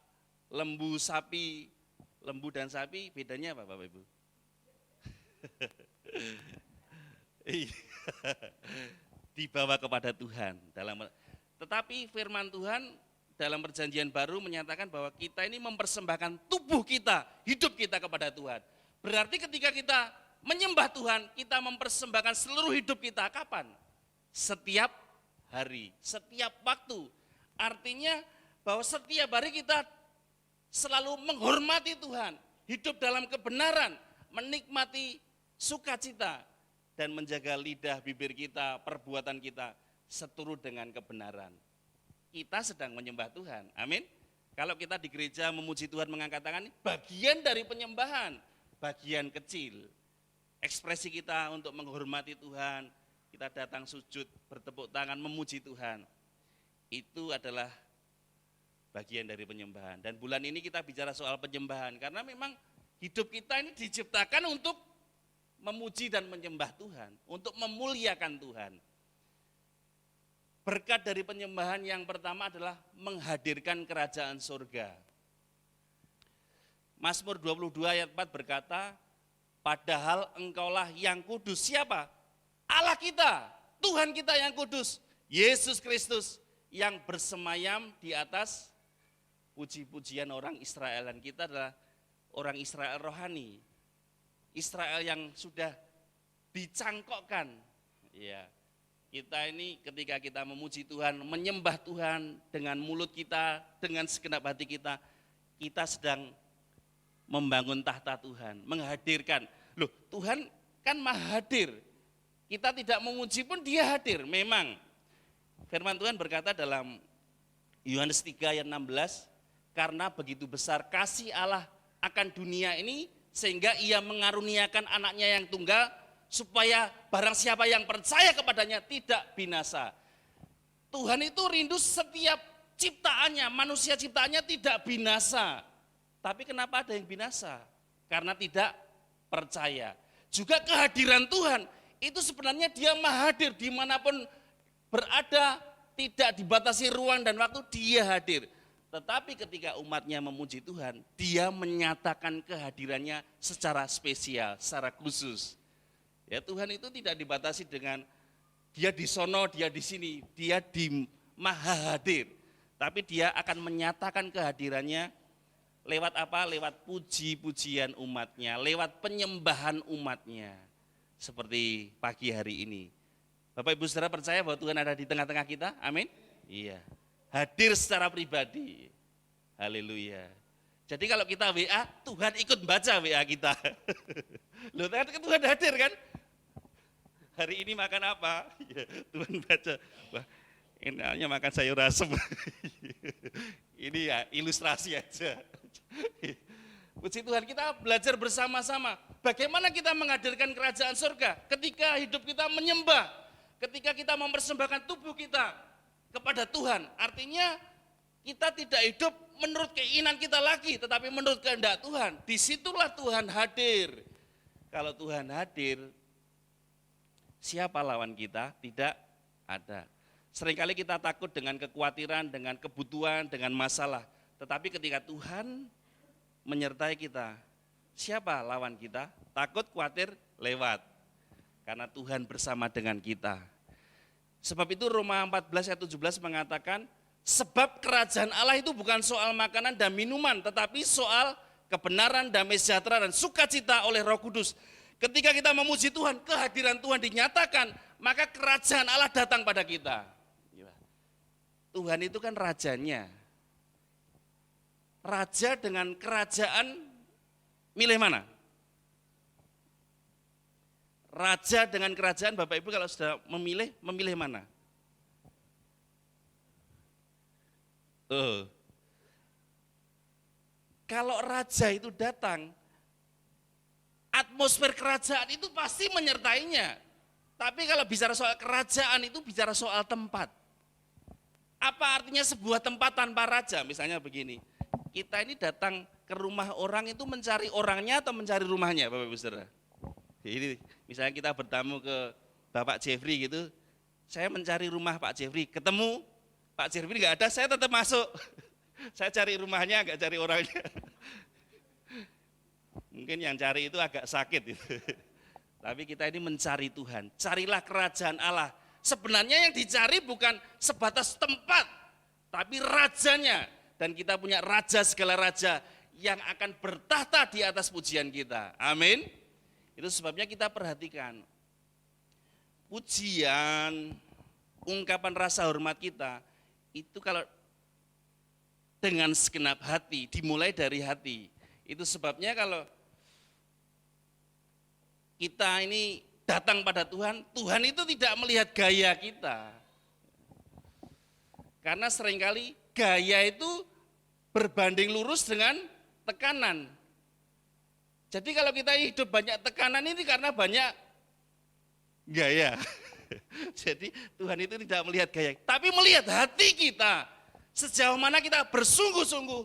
lembu sapi. Lembu dan sapi bedanya apa Bapak Ibu? Dibawa kepada Tuhan. Tetapi firman Tuhan dalam perjanjian baru menyatakan bahwa kita ini mempersembahkan tubuh kita, hidup kita kepada Tuhan. Berarti ketika kita menyembah Tuhan, kita mempersembahkan seluruh hidup kita. Kapan? Setiap hari, setiap waktu. Artinya bahwa setiap hari kita selalu menghormati Tuhan, hidup dalam kebenaran, menikmati sukacita, dan menjaga lidah, bibir kita, perbuatan kita seturut dengan kebenaran. Kita sedang menyembah Tuhan, amin. Kalau kita di gereja memuji Tuhan, mengangkat tangan, bagian dari penyembahan, bagian kecil. Ekspresi kita untuk menghormati Tuhan, kita datang sujud, bertepuk tangan, memuji Tuhan. Itu adalah bagian dari penyembahan. Dan bulan ini kita bicara soal penyembahan, karena memang hidup kita ini diciptakan untuk memuji dan menyembah Tuhan, untuk memuliakan Tuhan. Berkat dari penyembahan yang pertama adalah menghadirkan kerajaan surga. Mazmur 22 ayat 4 berkata, padahal engkaulah yang kudus. Siapa? Allah kita, Tuhan kita yang kudus, Yesus Kristus yang bersemayam di atas puji-pujian orang Israel. Dan kita adalah orang Israel rohani, Israel yang sudah dicangkokkan. Ya, kita ini ketika kita memuji Tuhan, menyembah Tuhan dengan mulut kita, dengan segenap hati kita, kita sedang membangun tahta Tuhan, menghadirkan. Loh, Tuhan kan maha hadir. Kita tidak memuji pun dia hadir. Memang firman Tuhan berkata dalam Yohanes 3 ayat 16, karena begitu besar kasih Allah akan dunia ini, sehingga ia mengaruniakan anaknya yang tunggal, supaya barang siapa yang percaya kepadanya tidak binasa. Tuhan itu rindu setiap ciptaannya, manusia ciptaannya tidak binasa. Tapi kenapa ada yang binasa? Karena tidak percaya. Juga kehadiran Tuhan, itu sebenarnya dia maha hadir dimanapun berada, tidak dibatasi ruang dan waktu, dia hadir. Tetapi ketika umatnya memuji Tuhan, dia menyatakan kehadirannya secara spesial, secara khusus. Ya, Tuhan itu tidak dibatasi dengan dia di sono, dia di sini, dia di maha hadir. Tapi dia akan menyatakan kehadirannya lewat apa? Lewat puji-pujian umatnya, lewat penyembahan umatnya. Seperti pagi hari ini. Bapak Ibu Saudara percaya bahwa Tuhan ada di tengah-tengah kita? Amin? Iya. Hadir secara pribadi. Haleluya. Jadi kalau kita WA, Tuhan ikut baca WA kita. Loh, kan Tuhan hadir kan? Hari ini makan apa? Ya, Tuhan baca. Wah, enaknya makan sayur asem. Ini ya ilustrasi aja. Puji Tuhan, kita belajar bersama-sama bagaimana kita menghadirkan kerajaan surga ketika hidup kita menyembah, ketika kita mempersembahkan tubuh kita kepada Tuhan. Artinya kita tidak hidup menurut keinginan kita lagi, tetapi menurut kehendak Tuhan. Disitulah Tuhan hadir. Kalau Tuhan hadir, siapa lawan kita? Tidak ada. Seringkali kita takut dengan kekhawatiran, dengan kebutuhan, dengan masalah. Tetapi ketika Tuhan menyertai kita, siapa lawan kita? Takut, khawatir, lewat. Karena Tuhan bersama dengan kita. Sebab itu Roma 14 ayat 17 mengatakan, sebab kerajaan Allah itu bukan soal makanan dan minuman, tetapi soal kebenaran, damai sejahtera, dan sukacita oleh Roh Kudus. Ketika kita memuji Tuhan, kehadiran Tuhan dinyatakan, maka kerajaan Allah datang pada kita. Tuhan itu kan rajanya. Raja dengan kerajaan, milih mana? Raja dengan kerajaan, Bapak Ibu kalau sudah memilih mana? Kalau raja itu datang, atmosfer kerajaan itu pasti menyertainya. Tapi kalau bicara soal kerajaan itu bicara soal tempat. Apa artinya sebuah tempat tanpa raja? Misalnya begini, kita ini datang ke rumah orang itu mencari orangnya atau mencari rumahnya, Bapak Ibu Saudara? Jadi misalnya kita bertamu ke Bapak Jeffrey gitu, saya mencari rumah Pak Jeffrey, ketemu Pak Jeffrey nggak ada, saya tetap masuk. Saya cari rumahnya, nggak cari orangnya. Mungkin yang cari itu agak sakit. Gitu. Tapi kita ini mencari Tuhan, carilah kerajaan Allah. Sebenarnya yang dicari bukan sebatas tempat, tapi rajanya. Dan kita punya raja segala raja yang akan bertahta di atas pujian kita. Amin. Itu sebabnya kita perhatikan. Pujian, ungkapan rasa hormat kita, itu kalau dengan segenap hati, dimulai dari hati. Itu sebabnya kalau kita ini datang pada Tuhan, Tuhan itu tidak melihat gaya kita. Karena seringkali gaya itu berbanding lurus dengan tekanan. Jadi kalau kita hidup banyak tekanan ini karena banyak gaya. Jadi Tuhan itu tidak melihat gaya, tapi melihat hati kita. Sejauh mana kita bersungguh-sungguh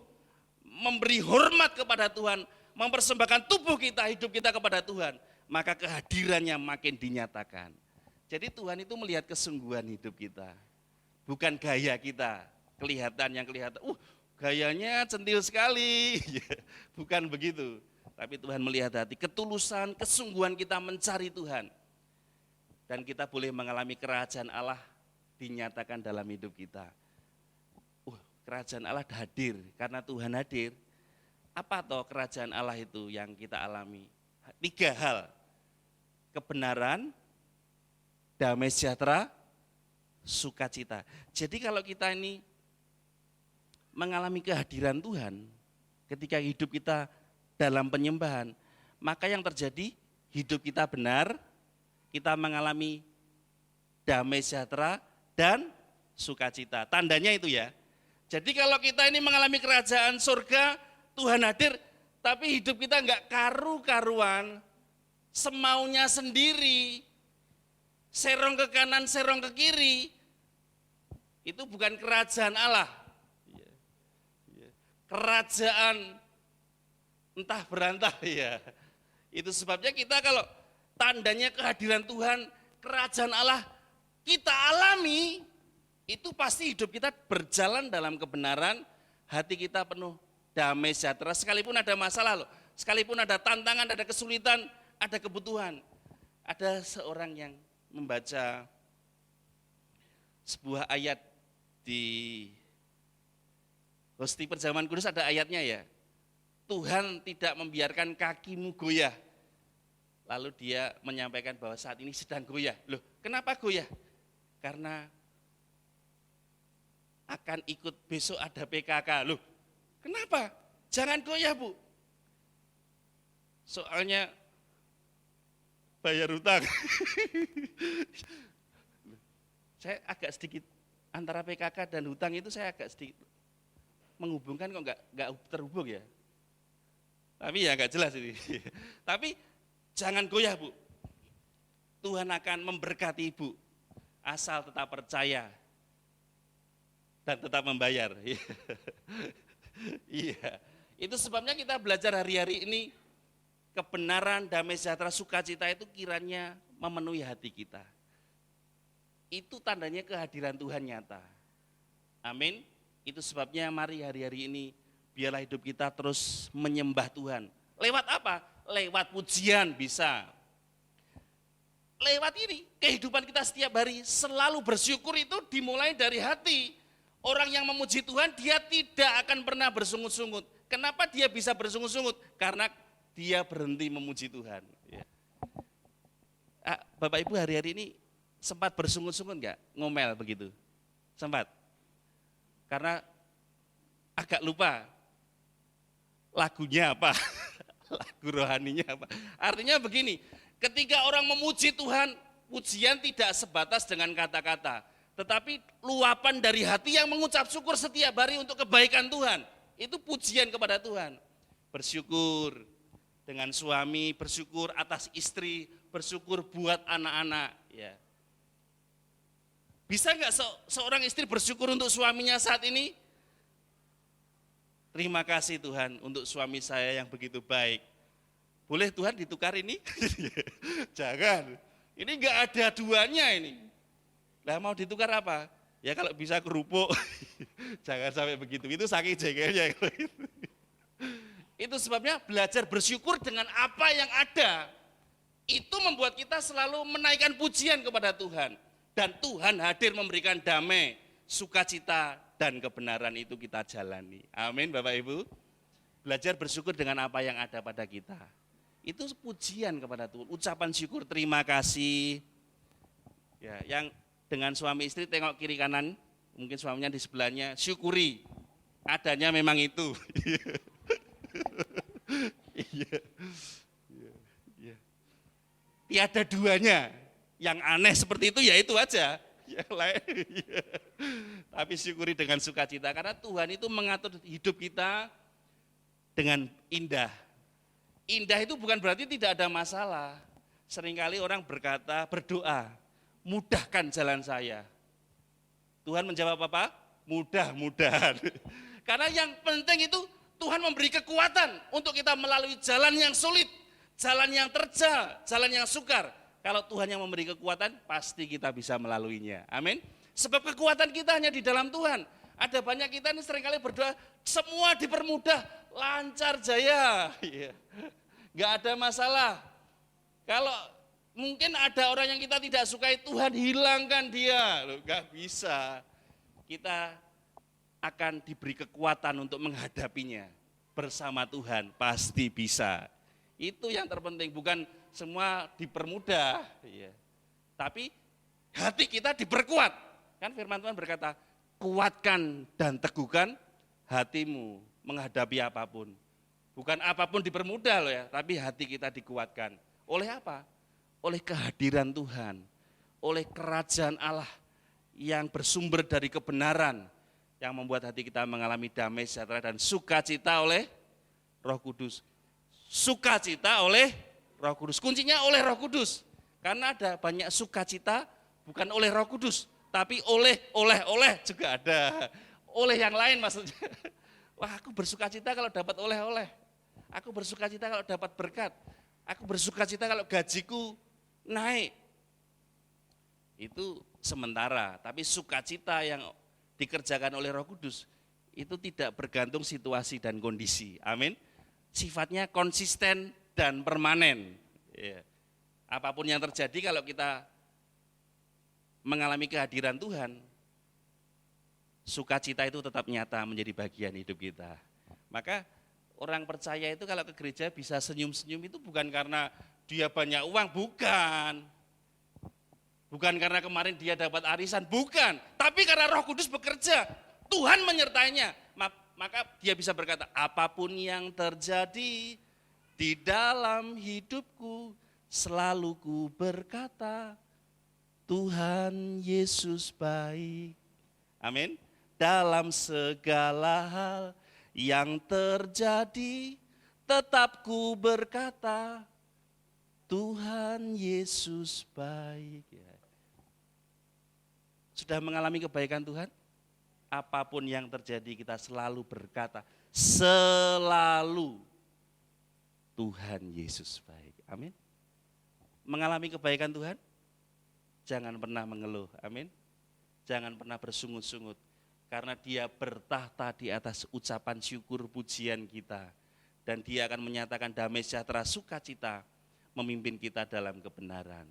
memberi hormat kepada Tuhan, mempersembahkan tubuh kita, hidup kita kepada Tuhan, maka kehadirannya makin dinyatakan. Jadi Tuhan itu melihat kesungguhan hidup kita, bukan gaya kita. Kelihatan yang kelihatan, gayanya centil sekali. Bukan begitu. Tapi Tuhan melihat hati, ketulusan, kesungguhan kita mencari Tuhan. Dan kita boleh mengalami kerajaan Allah dinyatakan dalam hidup kita. Kerajaan Allah hadir, karena Tuhan hadir. Apa toh kerajaan Allah itu yang kita alami? 3 hal, kebenaran, damai sejahtera, sukacita. Jadi kalau kita ini mengalami kehadiran Tuhan, ketika hidup kita dalam penyembahan, maka yang terjadi hidup kita benar, kita mengalami damai sejahtera dan sukacita. Tandanya itu ya. Jadi kalau kita ini mengalami kerajaan surga, Tuhan hadir, tapi hidup kita enggak karu-karuan, semaunya sendiri, serong ke kanan, serong ke kiri, itu bukan kerajaan Allah. Kerajaan entah berantah ya. Itu sebabnya kita kalau tandanya kehadiran Tuhan, kerajaan Allah kita alami, itu pasti hidup kita berjalan dalam kebenaran, hati kita penuh damai sejahtera, sekalipun ada masalah loh, sekalipun ada tantangan, ada kesulitan, ada kebutuhan. Ada seorang yang membaca sebuah ayat di Hosti Perjamuan Kudus, ada ayatnya ya, Tuhan tidak membiarkan kakimu goyah. Lalu dia menyampaikan bahwa saat ini sedang goyah. Loh, kenapa goyah? Karena akan ikut besok ada PKK. Loh, kenapa? Jangan goyah, Bu. Soalnya bayar hutang. Saya agak sedikit antara PKK dan hutang itu saya agak sedikit menghubungkan, kok enggak terhubung ya. Tapi ya enggak jelas ini. Tapi jangan goyah, Bu. Tuhan akan memberkati Ibu asal tetap percaya dan tetap membayar. Iya. Itu sebabnya kita belajar hari-hari ini, kebenaran, damai sejahtera, sukacita itu kiranya memenuhi hati kita. Itu tandanya kehadiran Tuhan nyata. Amin. Itu sebabnya mari hari-hari ini biarlah hidup kita terus menyembah Tuhan. Lewat apa? Lewat pujian bisa. Lewat ini, kehidupan kita setiap hari selalu bersyukur itu dimulai dari hati. Orang yang memuji Tuhan, dia tidak akan pernah bersungut-sungut. Kenapa dia bisa bersungut-sungut? Karena dia berhenti memuji Tuhan. Bapak Ibu hari-hari ini sempat bersungut-sungut enggak? Ngomel begitu? Sempat? Karena agak lupa lagunya apa, lagu rohaninya apa. Artinya begini, ketika orang memuji Tuhan, pujian tidak sebatas dengan kata-kata, tetapi luapan dari hati yang mengucap syukur setiap hari untuk kebaikan Tuhan. Itu pujian kepada Tuhan. Bersyukur dengan suami, bersyukur atas istri, bersyukur buat anak-anak. Ya. Bisa nggak seorang istri bersyukur untuk suaminya saat ini? Terima kasih Tuhan untuk suami saya yang begitu baik. Boleh Tuhan ditukar ini? Jangan. Ini nggak ada duanya ini. Lah mau ditukar apa? Ya kalau bisa kerupuk. Jangan sampai begitu. Itu saking jengkelnya. Itu sebabnya belajar bersyukur dengan apa yang ada. Itu membuat kita selalu menaikkan pujian kepada Tuhan. Dan Tuhan hadir memberikan damai, sukacita, dan kebenaran itu kita jalani. Amin Bapak Ibu. Belajar bersyukur dengan apa yang ada pada kita. Itu pujian kepada Tuhan. Ucapan syukur, terima kasih. Ya, yang dengan suami istri tengok kiri kanan, mungkin suaminya di sebelahnya, syukuri. adanya memang itu. Iya. Iya. Tiada duanya. Yang aneh seperti itu ya itu aja. Yang lain. Tapi syukuri dengan sukacita karena Tuhan itu mengatur hidup kita dengan indah. Indah itu bukan berarti tidak ada masalah. Seringkali orang berkata, berdoa, mudahkan jalan saya. Tuhan menjawab apa? Mudah-mudahan. Karena yang penting itu Tuhan memberi kekuatan untuk kita melalui jalan yang sulit, jalan yang terjal, jalan yang sukar. Kalau Tuhan yang memberi kekuatan, pasti kita bisa melaluinya. Amin. Sebab kekuatan kita hanya di dalam Tuhan. Ada banyak kita ini seringkali berdoa, semua dipermudah, lancar jaya. Gak ada masalah. Kalau mungkin ada orang yang kita tidak sukai, Tuhan hilangkan dia. Loh, gak bisa. Kita akan diberi kekuatan untuk menghadapinya. Bersama Tuhan pasti bisa. Itu yang terpenting, bukan semua dipermudah. Tapi hati kita diperkuat. Kan firman Tuhan berkata, kuatkan dan teguhkan hatimu menghadapi apapun. Bukan apapun dipermudah loh ya, tapi hati kita dikuatkan. Oleh apa? Oleh kehadiran Tuhan, oleh kerajaan Allah yang bersumber dari kebenaran, yang membuat hati kita mengalami damai sejahtera dan sukacita oleh Roh Kudus. Sukacita oleh Roh Kudus, kuncinya oleh Roh Kudus. Karena ada banyak sukacita bukan oleh Roh Kudus, tapi oleh juga ada. Oleh yang lain maksudnya. Wah, aku bersukacita kalau dapat oleh-oleh. Aku bersukacita kalau dapat berkat. Aku bersukacita kalau gajiku naik. Itu sementara, tapi sukacita yang dikerjakan oleh Roh Kudus itu tidak bergantung situasi dan kondisi. Amin. Sifatnya konsisten dan permanen. Apapun yang terjadi kalau kita mengalami kehadiran Tuhan, sukacita itu tetap nyata menjadi bagian hidup kita. Maka orang percaya itu kalau ke gereja bisa senyum-senyum itu bukan karena dia banyak uang, bukan. Bukan karena kemarin dia dapat arisan, bukan. Tapi karena Roh Kudus bekerja, Tuhan menyertainya. Maka dia bisa berkata, apapun yang terjadi di dalam hidupku, selalu ku berkata, Tuhan Yesus baik. Amin. Dalam segala hal yang terjadi, tetap ku berkata, Tuhan Yesus baik. Sudah mengalami kebaikan Tuhan? Apapun yang terjadi kita selalu berkata, selalu Tuhan Yesus baik. Amin. Mengalami kebaikan Tuhan? Jangan pernah mengeluh. Amin. Jangan pernah bersungut-sungut. Karena dia bertahta di atas ucapan syukur pujian kita. Dan dia akan menyatakan damai sejahtera sukacita memimpin kita dalam kebenaran.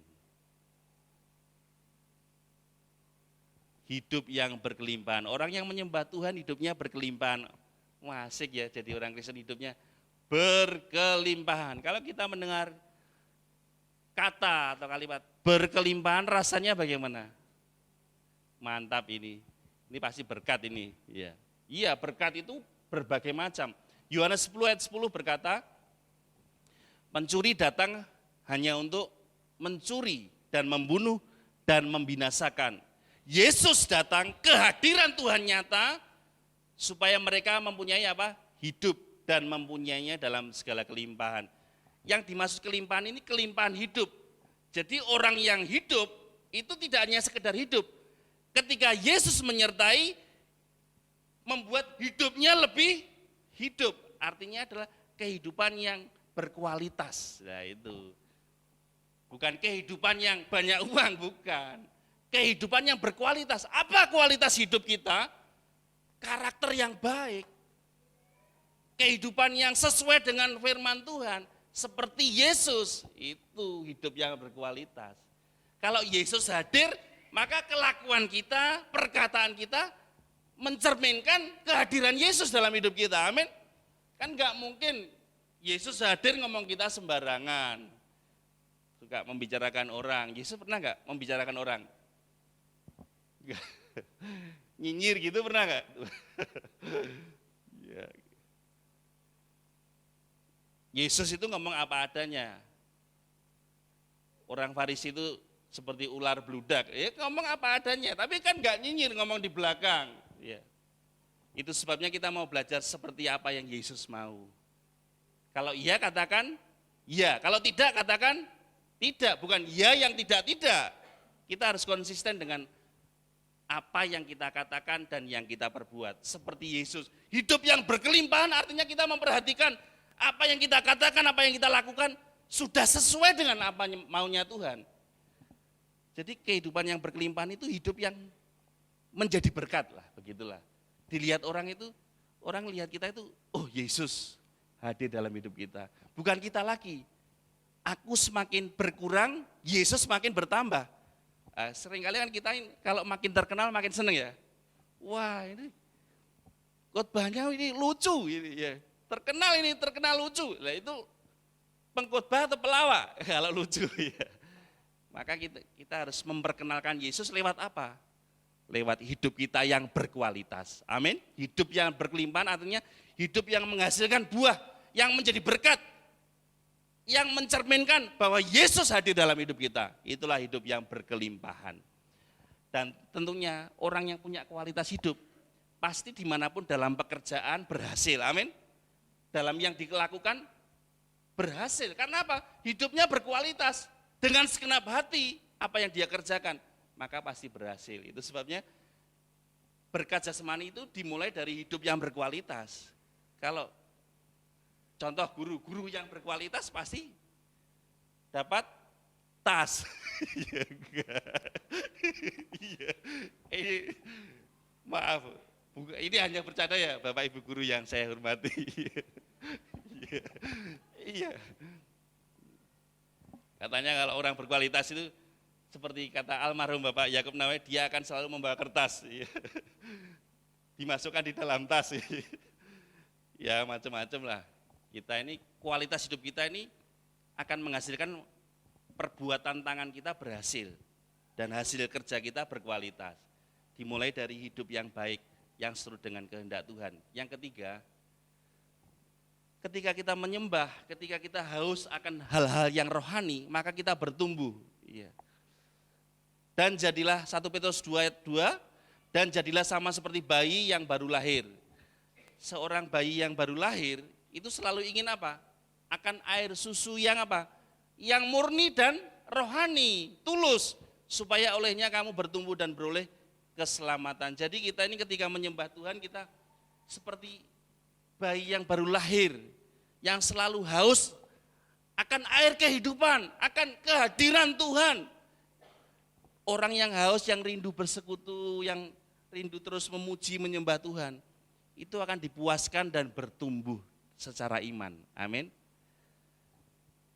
Hidup yang berkelimpahan. Orang yang menyembah Tuhan hidupnya berkelimpahan. Wah, asik ya jadi orang Kristen hidupnya berkelimpahan. Kalau kita mendengar kata atau kalimat berkelimpahan rasanya bagaimana? Mantap ini. Ini pasti berkat ini. Iya, berkat itu berbagai macam. Yohanes 10 ayat 10 berkata, pencuri datang hanya untuk mencuri dan membunuh dan membinasakan. Yesus datang, kehadiran Tuhan nyata, supaya mereka mempunyai apa? Hidup dan mempunyainya dalam segala kelimpahan. Yang dimaksud kelimpahan ini kelimpahan hidup. Jadi orang yang hidup itu tidak hanya sekedar hidup. Ketika Yesus menyertai, membuat hidupnya lebih hidup. Artinya adalah kehidupan yang berkualitas. Nah itu. Bukan kehidupan yang banyak uang, bukan. Kehidupan yang berkualitas. Apa kualitas hidup kita? Karakter yang baik. Kehidupan yang sesuai dengan firman Tuhan. Seperti Yesus, itu hidup yang berkualitas. Kalau Yesus hadir, maka kelakuan kita, perkataan kita mencerminkan kehadiran Yesus dalam hidup kita. Amin. Kan enggak mungkin Yesus hadir ngomong kita sembarangan. Suka membicarakan orang. Yesus pernah enggak membicarakan orang? Nyinyir gitu pernah enggak? Yesus itu ngomong apa adanya. Orang Farisi itu seperti ular bludak, ya ngomong apa adanya, tapi kan nggak nyinyir ngomong di belakang. Ya. Itu sebabnya kita mau belajar seperti apa yang Yesus mau. Kalau iya katakan iya, kalau tidak katakan tidak, bukan iya yang tidak. Kita harus konsisten dengan apa yang kita katakan dan yang kita perbuat. Seperti Yesus, hidup yang berkelimpahan artinya kita memperhatikan apa yang kita katakan, apa yang kita lakukan sudah sesuai dengan apa maunya Tuhan. Jadi kehidupan yang berkelimpahan itu hidup yang menjadi berkat lah, begitulah. Dilihat orang itu, orang lihat kita itu, oh Yesus hadir dalam hidup kita. Bukan kita lagi, aku semakin berkurang, Yesus semakin bertambah. Seringkali kan kita kalau makin terkenal makin seneng ya. Wah ini khotbahnya ini lucu ini ya. Terkenal lucu. Nah itu pengkhotbah atau pelawak kalau lucu ya. Maka kita harus memperkenalkan Yesus lewat apa? Lewat hidup kita yang berkualitas. Amin. Hidup yang berkelimpahan artinya hidup yang menghasilkan buah, yang menjadi berkat, yang mencerminkan bahwa Yesus hadir dalam hidup kita. Itulah hidup yang berkelimpahan. Dan tentunya orang yang punya kualitas hidup pasti dimanapun dalam pekerjaan berhasil. Amin. Dalam yang dilakukan berhasil. Karena apa? Hidupnya berkualitas. Dengan segenap hati apa yang dia kerjakan, maka pasti berhasil. Itu sebabnya berkat jasmani itu dimulai dari hidup yang berkualitas. Kalau contoh guru yang berkualitas pasti dapat tas. Ini maaf, ini hanya bercanda ya Bapak Ibu guru yang saya hormati. Iya. Katanya kalau orang berkualitas itu seperti kata almarhum Bapak Yakub Nawai, dia akan selalu membawa kertas. Dimasukkan di dalam tas. Ya macam-macam lah. Kita ini, kualitas hidup kita ini akan menghasilkan perbuatan tangan kita berhasil. Dan hasil kerja kita berkualitas. Dimulai dari hidup yang baik, yang seturut dengan kehendak Tuhan. Yang ketiga, ketika kita menyembah, ketika kita haus akan hal-hal yang rohani, maka kita bertumbuh. Iya. Dan jadilah 1 Petrus 2 ayat 2, dan jadilah sama seperti bayi yang baru lahir. Seorang bayi yang baru lahir itu selalu ingin apa? Akan air susu yang apa? Yang murni dan rohani, tulus, supaya olehnya kamu bertumbuh dan beroleh keselamatan. Jadi kita ini ketika menyembah Tuhan, kita seperti bayi yang baru lahir, yang selalu haus akan air kehidupan, akan kehadiran Tuhan. Orang yang haus, yang rindu bersekutu, yang rindu terus memuji, menyembah Tuhan, itu akan dipuaskan dan bertumbuh secara iman. Amin.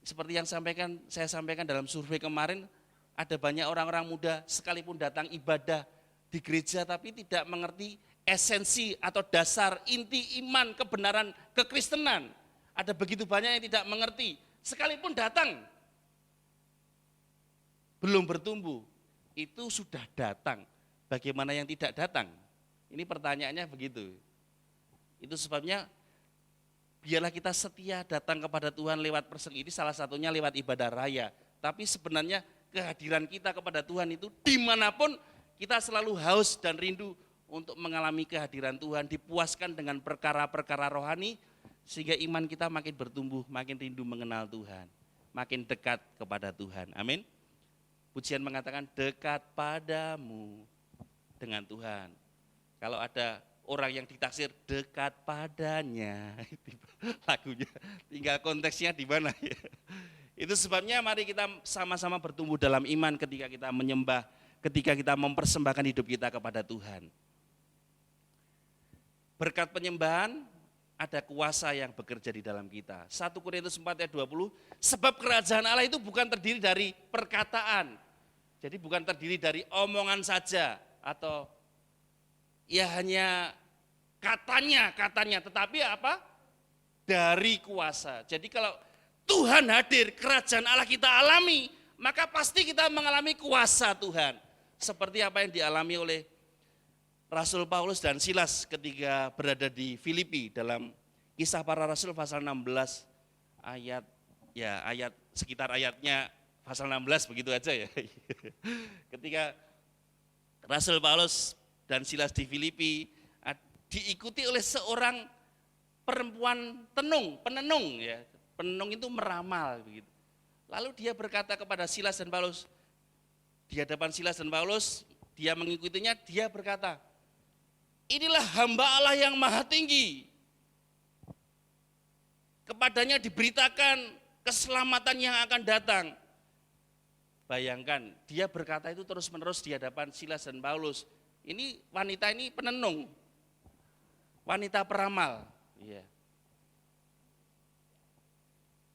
Seperti yang saya sampaikan dalam survei kemarin, ada banyak orang-orang muda sekalipun datang ibadah di gereja tapi tidak mengerti esensi atau dasar inti iman, kebenaran, kekristenan. Ada begitu banyak yang tidak mengerti. Sekalipun datang, belum bertumbuh, itu sudah datang. Bagaimana yang tidak datang? Ini pertanyaannya begitu. Itu sebabnya biarlah kita setia datang kepada Tuhan lewat persengidi, salah satunya lewat ibadah raya. Tapi sebenarnya kehadiran kita kepada Tuhan itu dimanapun kita selalu haus dan rindu untuk mengalami kehadiran Tuhan, dipuaskan dengan perkara-perkara rohani, sehingga iman kita makin bertumbuh, makin rindu mengenal Tuhan, makin dekat kepada Tuhan. Amin. Pujian mengatakan dekat padamu dengan Tuhan. Kalau ada orang yang ditaksir dekat padanya, lagunya tinggal konteksnya di mana ya. Itu sebabnya mari kita sama-sama bertumbuh dalam iman ketika kita menyembah, ketika kita mempersembahkan hidup kita kepada Tuhan. Berkat penyembahan ada kuasa yang bekerja di dalam kita. 1 Korintus 4 ayat 20, sebab kerajaan Allah itu bukan terdiri dari perkataan. Jadi bukan terdiri dari omongan saja atau ya hanya katanya, tetapi apa? Dari kuasa. Jadi kalau Tuhan hadir, kerajaan Allah kita alami, maka pasti kita mengalami kuasa Tuhan. Seperti apa yang dialami oleh Rasul Paulus dan Silas ketika berada di Filipi dalam Kisah Para Rasul pasal 16 ayat sekitar ayatnya pasal 16 begitu aja ya. Ketika Rasul Paulus dan Silas di Filipi diikuti oleh seorang perempuan penenung ya. Penenung itu meramal begitu. Lalu dia berkata kepada Silas dan Paulus, di hadapan Silas dan Paulus, dia mengikutinya, dia berkata, inilah hamba Allah yang maha tinggi. Kepadanya diberitakan keselamatan yang akan datang. Bayangkan, dia berkata itu terus-menerus di hadapan Silas dan Paulus. Ini wanita ini penenung, wanita peramal. Iya.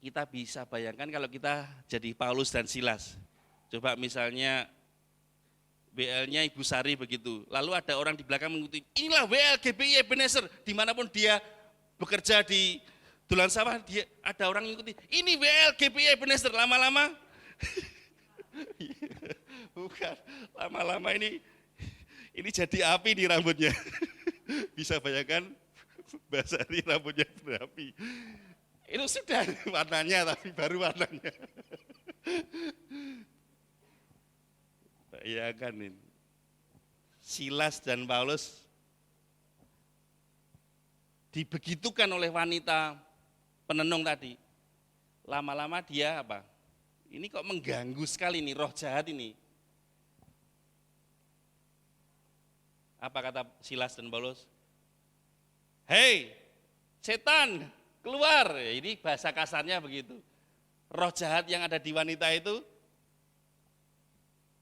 Kita bisa bayangkan kalau kita jadi Paulus dan Silas. Coba misalnya WL-nya Ibu Sari begitu. Lalu ada orang di belakang mengikuti, inilah WL GBI Ebenezer. Dimanapun dia bekerja di Dulan Sawah, ada orang mengikuti, ini WL GBI Ebenezer. Lama-lama, bukan, lama-lama ini jadi api di rambutnya. Bisa bayangkan, Mbak Sari rambutnya berapi. Itu sudah warnanya, tapi baru warnanya. Bayangkan ini. Silas dan Paulus dibegitukan oleh wanita penenung tadi. Lama-lama dia apa? Ini kok mengganggu sekali nih roh jahat ini. Apa kata Silas dan Paulus? Hei, setan, keluar. Ini bahasa kasarnya begitu. Roh jahat yang ada di wanita itu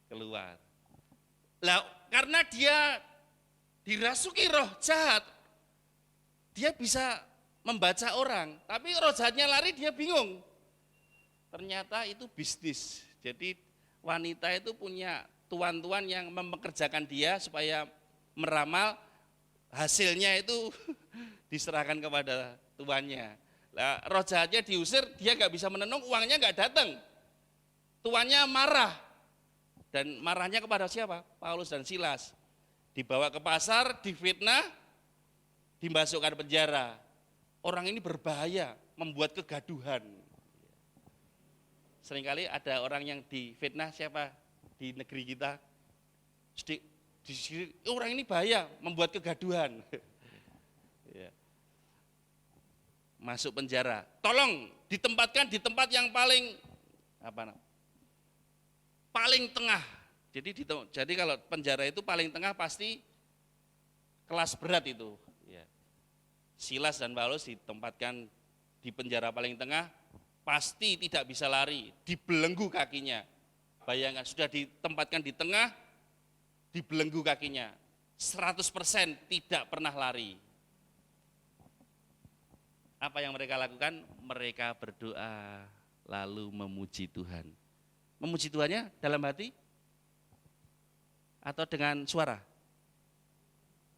keluar. Lah, karena dia dirasuki roh jahat, dia bisa membaca orang, tapi roh jahatnya lari, dia bingung. Ternyata itu bisnis. Jadi wanita itu punya tuan-tuan yang mempekerjakan dia supaya meramal, hasilnya itu diserahkan kepada tuannya. Nah, roh jahatnya diusir, dia nggak bisa menenung, uangnya nggak datang. Tuannya marah, dan marahnya kepada siapa? Paulus dan Silas. Dibawa ke pasar, difitnah, dimasukkan penjara. Orang ini berbahaya, membuat kegaduhan. Seringkali ada orang yang difitnah siapa di negeri kita, orang ini bahaya, membuat kegaduhan. Ya. Masuk penjara, tolong ditempatkan di tempat yang paling tengah. Jadi kalau penjara itu paling tengah pasti kelas berat itu. Ya. Silas dan Paulus ditempatkan di penjara paling tengah, pasti tidak bisa lari, dibelenggu kakinya. Bayangkan sudah ditempatkan di tengah, dibelenggu kakinya, 100% tidak pernah lari. Apa yang mereka lakukan? Mereka berdoa, lalu memuji Tuhan. Memuji Tuhannya dalam hati atau dengan suara?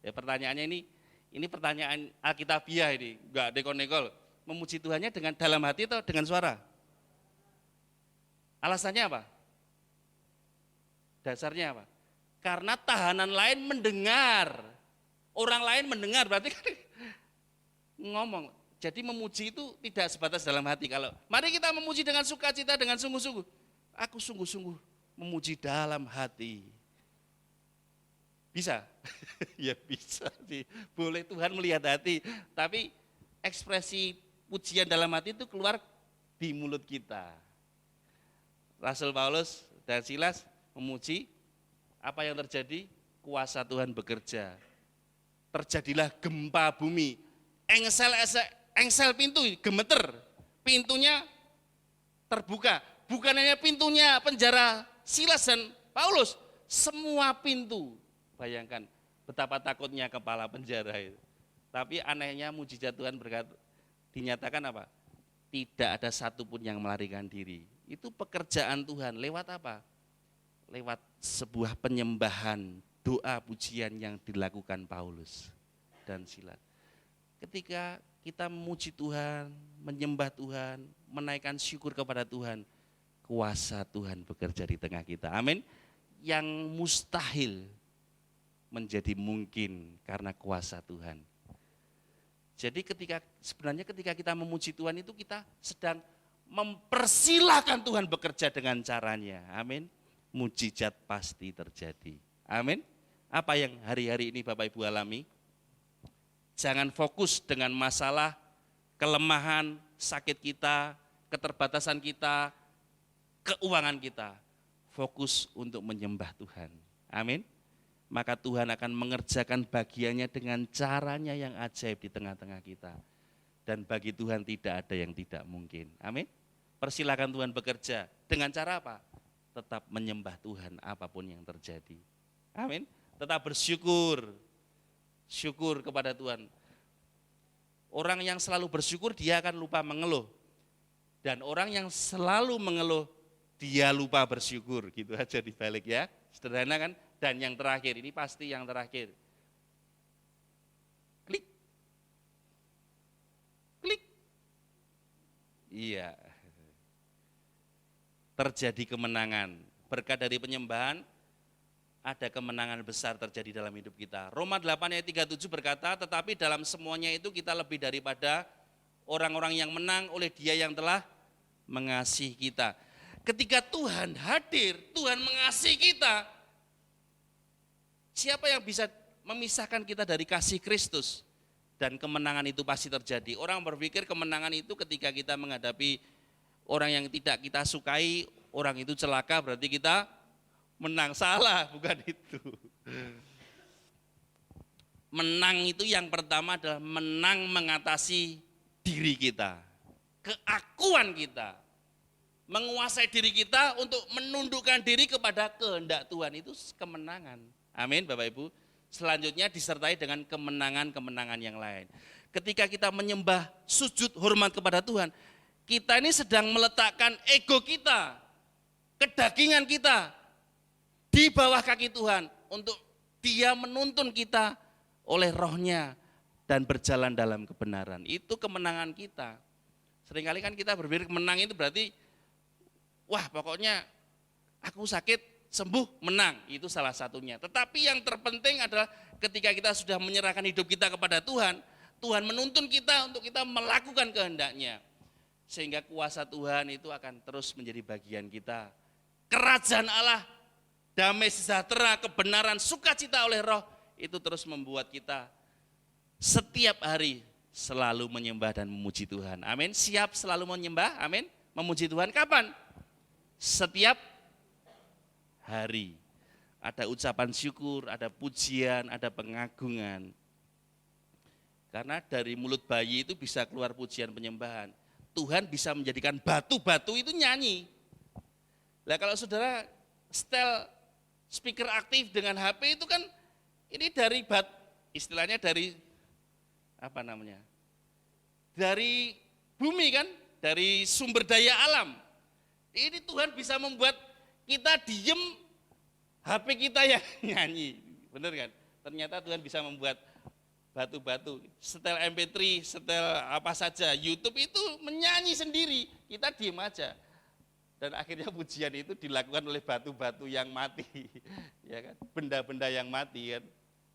Ya, pertanyaannya ini pertanyaan Alkitabiah ini, enggak dekon-dekol. Memuji Tuhannya dengan dalam hati atau dengan suara? Alasannya apa? Dasarnya apa? Karena tahanan lain mendengar. Orang lain mendengar, berarti kan ngomong. Jadi memuji itu tidak sebatas dalam hati. Kalau mari kita memuji dengan sukacita, dengan sungguh-sungguh. Aku sungguh-sungguh memuji dalam hati. Bisa? Ya bisa sih. Boleh Tuhan melihat hati. Tapi ekspresi pujian dalam hati itu keluar di mulut kita. Rasul Paulus dan Silas memuji, apa yang terjadi? Kuasa Tuhan bekerja. Terjadilah gempa bumi. Engsel pintu, gemeter. Pintunya terbuka. Bukan hanya pintunya penjara Silas dan Paulus, semua pintu. Bayangkan betapa takutnya kepala penjara itu. Tapi anehnya mujizat Tuhan dinyatakan apa? Tidak ada satupun yang melarikan diri. Itu pekerjaan Tuhan. Lewat apa? Lewat sebuah penyembahan, doa pujian yang dilakukan Paulus dan Silas. Ketika kita memuji Tuhan, menyembah Tuhan, menaikkan syukur kepada Tuhan, kuasa Tuhan bekerja di tengah kita. Amin. Yang mustahil menjadi mungkin karena kuasa Tuhan. Jadi sebenarnya ketika kita memuji Tuhan itu kita sedang mempersilahkan Tuhan bekerja dengan caranya. Amin. Mujizat pasti terjadi. Amin. Apa yang hari-hari ini Bapak Ibu alami? Jangan fokus dengan masalah, kelemahan, sakit kita, keterbatasan kita, keuangan kita. Fokus untuk menyembah Tuhan. Amin. Maka Tuhan akan mengerjakan bagiannya dengan caranya yang ajaib di tengah-tengah kita. Dan bagi Tuhan tidak ada yang tidak mungkin. Amin. Persilakan Tuhan bekerja. Dengan cara apa? Tetap menyembah Tuhan apapun yang terjadi. Amin. Tetap bersyukur. Syukur kepada Tuhan. Orang yang selalu bersyukur dia akan lupa mengeluh. Dan orang yang selalu mengeluh dia lupa bersyukur, gitu aja dibalik ya. Sederhana kan? Dan yang terakhir, ini pasti yang terakhir. Klik. Klik. Iya. Terjadi kemenangan. Berkat dari penyembahan, ada kemenangan besar terjadi dalam hidup kita. Roma 8 ayat 37 berkata, tetapi dalam semuanya itu kita lebih daripada orang-orang yang menang oleh Dia yang telah mengasihi kita. Ketika Tuhan hadir, Tuhan mengasihi kita, siapa yang bisa memisahkan kita dari kasih Kristus? Dan kemenangan itu pasti terjadi. Orang berpikir kemenangan itu ketika kita menghadapi orang yang tidak kita sukai, orang itu celaka berarti kita menang. Salah, bukan itu. Menang itu yang pertama adalah menang mengatasi diri kita, keakuan kita. Menguasai diri kita untuk menundukkan diri kepada kehendak Tuhan, itu kemenangan. Amin Bapak Ibu. Selanjutnya disertai dengan kemenangan-kemenangan yang lain. Ketika kita menyembah, sujud, hormat kepada Tuhan, kita ini sedang meletakkan ego kita, kedagingan kita di bawah kaki Tuhan untuk Dia menuntun kita oleh rohnya dan berjalan dalam kebenaran. Itu kemenangan kita. Seringkali kan kita berpikir menang itu berarti wah pokoknya aku sakit, sembuh, menang. Itu salah satunya. Tetapi yang terpenting adalah ketika kita sudah menyerahkan hidup kita kepada Tuhan, Tuhan menuntun kita untuk kita melakukan kehendak-Nya. Sehingga kuasa Tuhan itu akan terus menjadi bagian kita. Kerajaan Allah, damai sejahtera, kebenaran, sukacita oleh roh, itu terus membuat kita setiap hari selalu menyembah dan memuji Tuhan. Amin. Siap selalu menyembah, amin. Memuji Tuhan kapan? Setiap hari. Ada ucapan syukur, ada pujian, ada pengagungan. Karena dari mulut bayi itu bisa keluar pujian penyembahan. Tuhan bisa menjadikan batu-batu itu nyanyi. Nah kalau saudara setel speaker aktif dengan HP itu kan ini dari istilahnya dari apa namanya? Dari bumi kan, dari sumber daya alam. Ini Tuhan bisa membuat kita diem, HP kita yang nyanyi, benar kan? Ternyata Tuhan bisa membuat batu-batu, setel MP3, setel apa saja, YouTube itu menyanyi sendiri, kita diem aja. Dan akhirnya pujian itu dilakukan oleh batu-batu yang mati, ya kan? Benda-benda yang mati kan.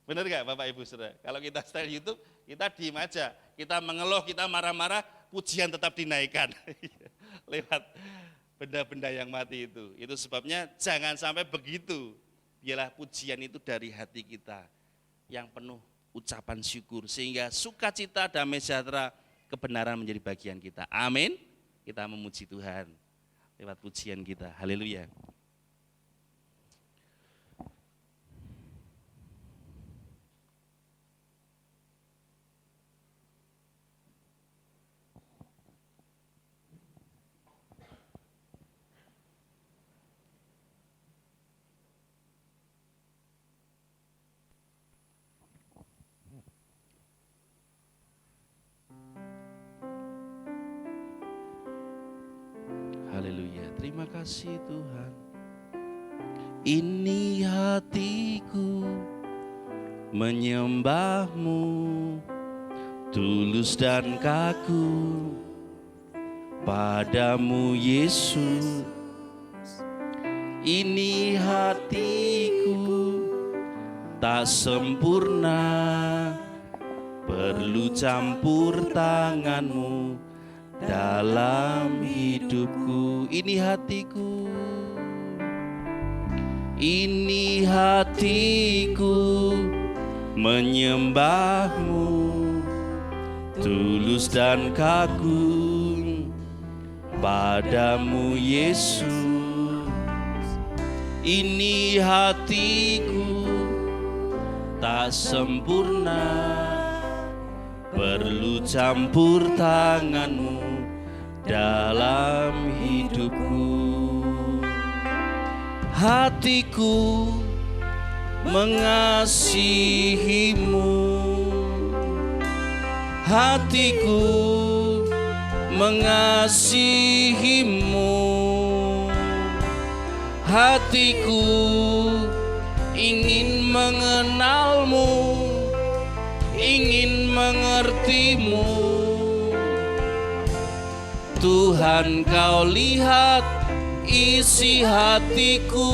Benar gak Bapak Ibu Saudara? Kalau kita setel YouTube, kita diem aja, kita mengeluh, kita marah-marah, pujian tetap dinaikkan lewat benda-benda yang mati itu. Itu sebabnya jangan sampai begitu. Biarlah pujian itu dari hati kita yang penuh ucapan syukur. Sehingga sukacita, damai sejahtera, kebenaran menjadi bagian kita. Amin. Kita memuji Tuhan lewat pujian kita. Haleluya. Haleluya, terima kasih Tuhan. Ini hatiku menyembah-Mu, tulus dan kaku padamu Yesus. Ini hatiku tak sempurna, perlu campur tanganmu dalam hidupku. Ini hatiku, ini hatiku menyembahmu, tulus dan kagum padamu Yesus. Ini hatiku tak sempurna, perlu campur tanganmu dalam hidupku. Hatiku mengasihimu, hatiku mengasihimu, hatiku ingin mengenalmu, ingin mengertimu. Tuhan, kau lihat isi hatiku.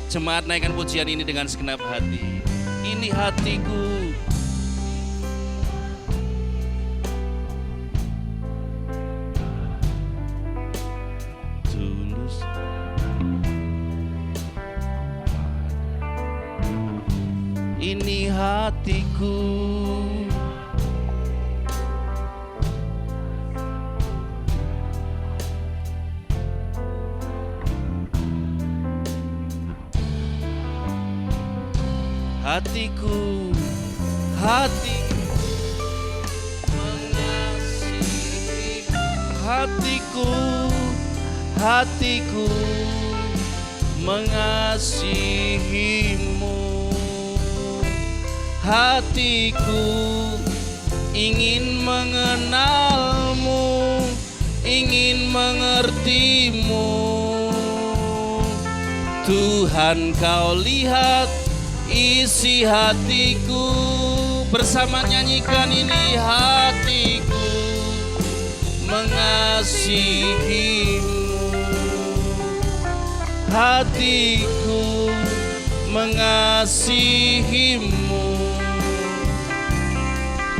Jemaat, naikkan pujian ini dengan segenap hati. Ini hatiku, tulus. Ini hatiku, hatiku, hatiku mengasihi, hatiku, hatiku mengasihimu, hatiku ingin mengenalmu, ingin mengertimu. Tuhan, kau lihat isi hatiku. Bersama nyanyikan ini, hatiku mengasihimu, hatiku mengasihimu,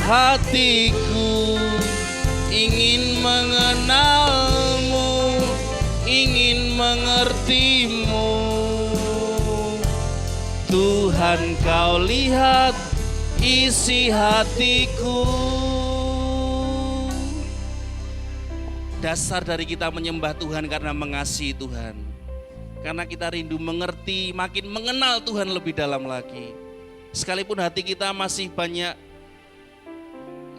hatiku ingin mengenalmu, ingin mengertimu. Tuhan, kau lihat isi hatiku. Dasar dari kita menyembah Tuhan karena mengasihi Tuhan, karena kita rindu mengerti, makin mengenal Tuhan lebih dalam lagi. Sekalipun hati kita masih banyak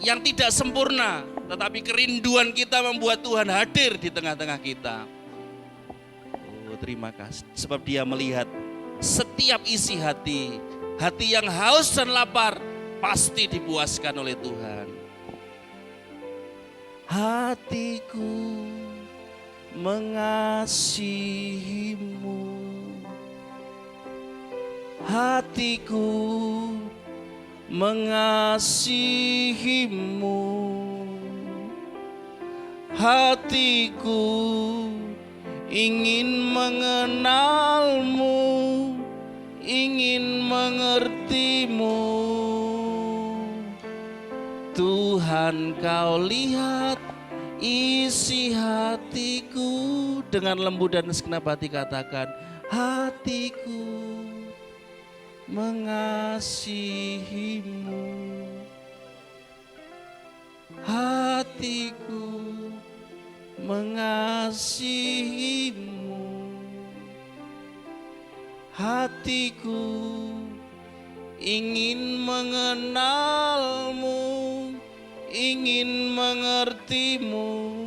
yang tidak sempurna, tetapi kerinduan kita membuat Tuhan hadir di tengah-tengah kita. Oh, terima kasih, sebab Dia melihat setiap isi hati. Hati yang haus dan lapar pasti dipuaskan oleh Tuhan. Hatiku mengasihimu, hatiku mengasihimu, hatiku ingin mengenalmu, ingin mengertimu. Tuhan, kau lihat isi hatiku. Dengan lembut dan segenap hati katakan, hatiku mengasihimu, hatiku mengasihimu, hatiku ingin mengenalmu, ingin mengertimu.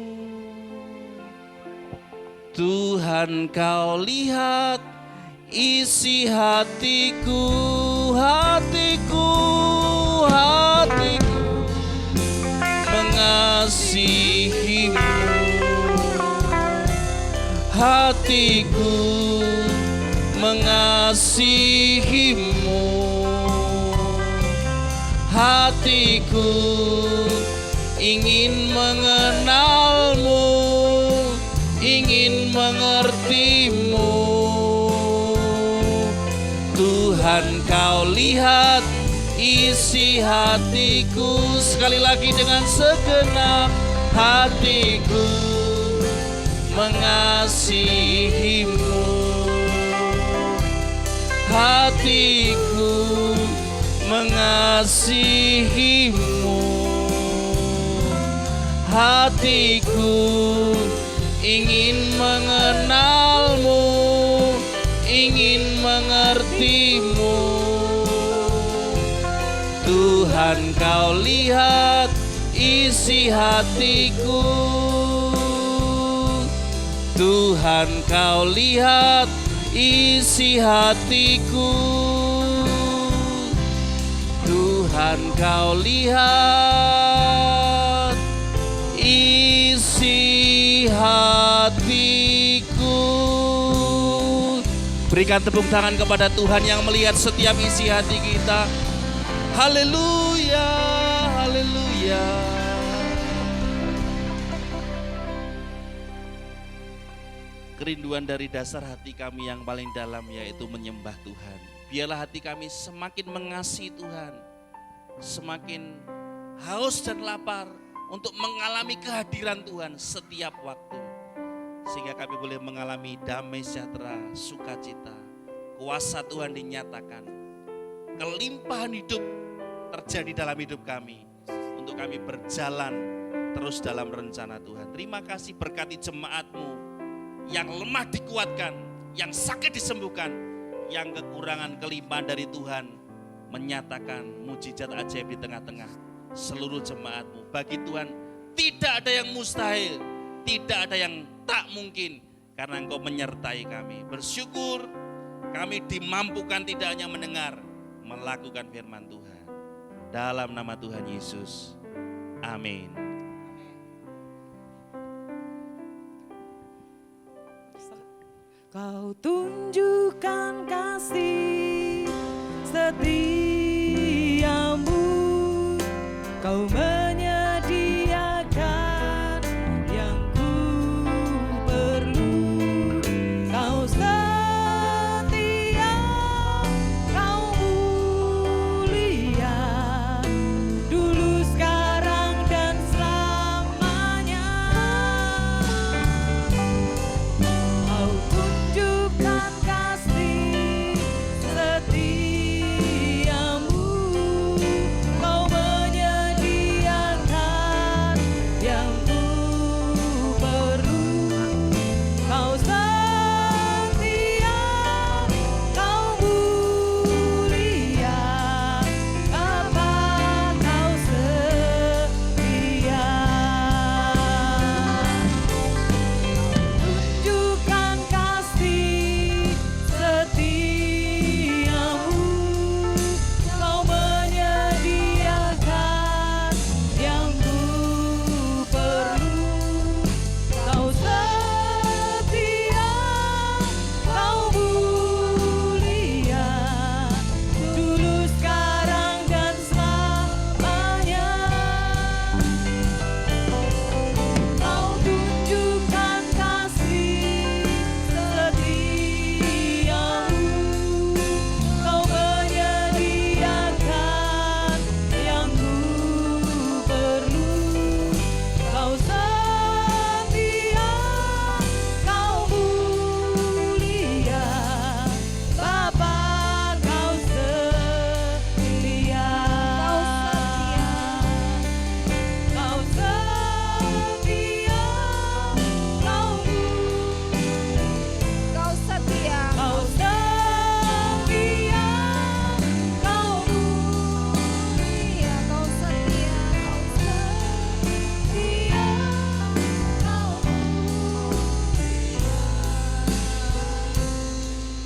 Tuhan, kau lihat isi hatiku, hatiku, hatiku mengasihimu, hatiku mengasihimu, hatiku ingin mengenalmu, ingin mengertimu. Tuhan, kau lihat isi hatiku. Sekali lagi dengan segenap hatiku mengasihimu. Hatiku mengasihimu. Hatiku ingin mengenalmu, ingin mengertimu. Tuhan, kau lihat isi hatiku. Tuhan, kau lihat isi hatiku. Tuhan, kau lihat isi hatiku. Berikan tepuk tangan kepada Tuhan yang melihat setiap isi hati kita. Haleluya, haleluya. Kerinduan dari dasar hati kami yang paling dalam yaitu menyembah Tuhan. Biarlah hati kami semakin mengasihi Tuhan, semakin haus dan lapar untuk mengalami kehadiran Tuhan setiap waktu. Sehingga kami boleh mengalami damai sejahtera, sukacita, kuasa Tuhan dinyatakan, kelimpahan hidup terjadi dalam hidup kami, untuk kami berjalan terus dalam rencana Tuhan. Terima kasih, berkati jemaat-Mu yang lemah dikuatkan, yang sakit disembuhkan, yang kekurangan kelimpahan dari Tuhan menyatakan mujizat ajaib di tengah-tengah seluruh jemaat-Mu. Bagi Tuhan tidak ada yang mustahil, tidak ada yang tak mungkin, karena Engkau menyertai kami. Bersyukur kami dimampukan tidak hanya mendengar, melakukan firman Tuhan. Dalam nama Tuhan Yesus, amin. Kau tunjukkan kasih setiamu, Kau menyediakan yang ku perlu. Kau setia, Kau mulia, dulu, sekarang, dan selamanya. Kau tunjukkan kasih setiamu, Kau menyediakan yang ku perlu. Kau setia, Kau mulia, Bapa, Kau setia. Tunjukkan kasih setiamu, Kau menyediakan yang ku perlu. Kau setia, Kau mulia, dulu, sekarang, dan selamanya. Kau tunjukkan kasih setiamu, Kau menyediakan yang ku perlu. Kau setia, Kau mulia, Bapa, Kau setia. Kau setia, Kau Kau setia, Kau setia, Kau iya Kau setia,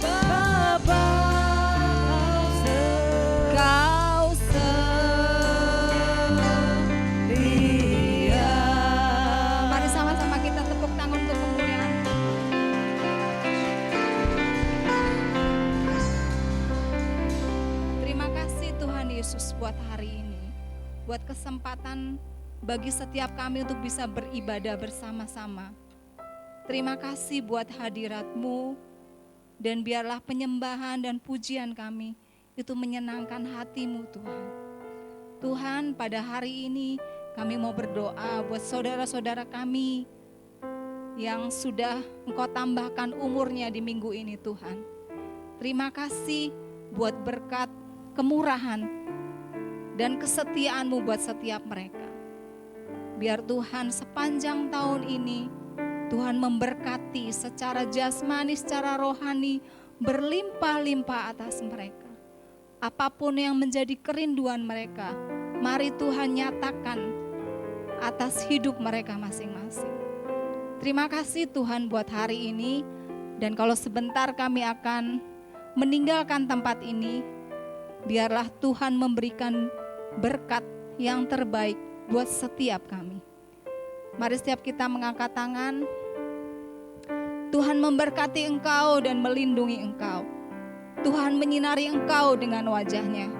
Bapa, Kau Kau setia. Mari sama-sama kita tepuk tangan untuk kemuliaan. Terima kasih Tuhan Yesus buat hari ini, buat kesempatan bagi setiap kami untuk bisa beribadah bersama-sama. Terima kasih buat hadirat-Mu, dan biarlah penyembahan dan pujian kami itu menyenangkan hati-Mu Tuhan. Tuhan, pada hari ini kami mau berdoa buat saudara-saudara kami yang sudah Engkau tambahkan umurnya di minggu ini Tuhan. Terima kasih buat berkat, kemurahan, dan kesetiaan-Mu buat setiap mereka. Biar Tuhan sepanjang tahun ini, Tuhan memberkati secara jasmani, secara rohani, berlimpah-limpah atas mereka. Apapun yang menjadi kerinduan mereka, mari Tuhan nyatakan atas hidup mereka masing-masing. Terima kasih Tuhan buat hari ini, dan kalau sebentar kami akan meninggalkan tempat ini, biarlah Tuhan memberikan berkat yang terbaik buat setiap kami. Mari setiap kita mengangkat tangan. Tuhan memberkati engkau dan melindungi engkau. Tuhan menyinari engkau dengan wajah-Nya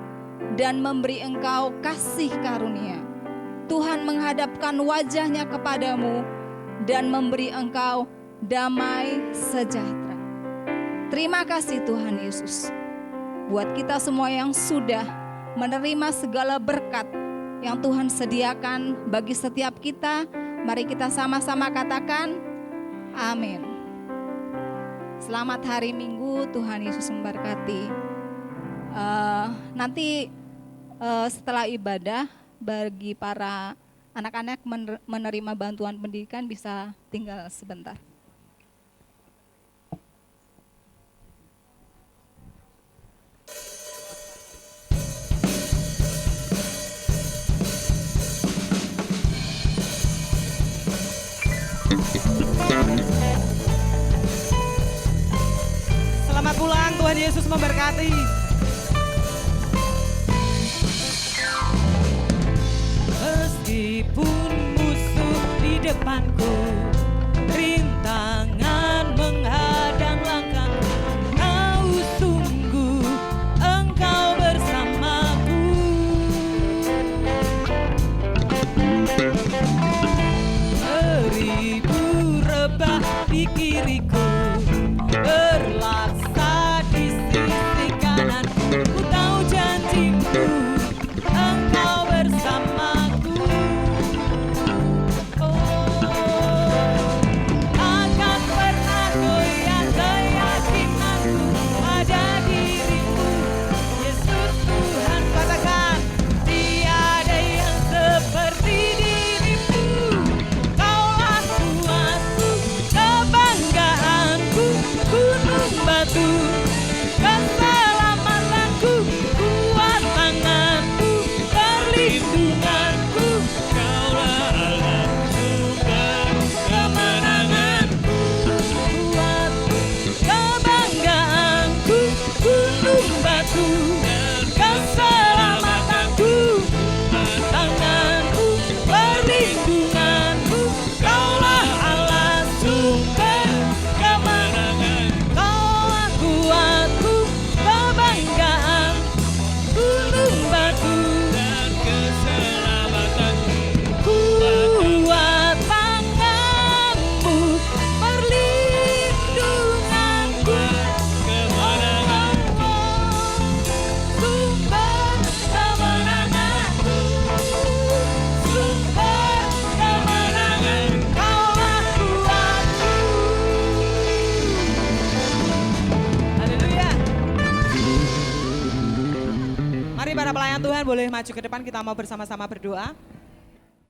dan memberi engkau kasih karunia. Tuhan menghadapkan wajah-Nya kepadamu dan memberi engkau damai sejahtera. Terima kasih Tuhan Yesus. Buat kita semua yang sudah menerima segala berkat yang Tuhan sediakan bagi setiap kita, mari kita sama-sama katakan amin. Selamat hari Minggu, Tuhan Yesus memberkati. Nanti setelah ibadah, bagi para anak-anak menerima bantuan pendidikan bisa tinggal sebentar. Selamat pulang, Tuhan Yesus memberkati. Meskipun musuh di depanku, rintangan menghadang langkahku, tahu sungguh Engkau bersamaku. Seribu rebah di kiriku, berlaksa di sisi kananku, ku tahu janji-Mu, Engkau bersamaku. Oh, akan pernah goyah keyakinanku pada diri-Mu, Yesus Tuhan. Katakan, tiada yang seperti diri-Mu. Kaulah kuatku, kebanggaanku, gunung batu, keselamatanku, kuat tanganku, perlindunganku. Kaulah Allah, sumber kemenanganku, kuatku, kebanggaanku, gunung batu, keselamatanku, tanganku, perlindunganku. Kaulah Allah, sumber kemenangan. Kaulah kuatku, kebanggaan, gunung batu, dan keselamatanku. Kuat tanganmu, perlindunganku, kemenanganku, sumber kemenanganku, sumber kemenangan. Kaulah kuatku. Haleluya. Mari para pelayan Tuhan boleh maju ke depan, kita mau bersama-sama berdoa.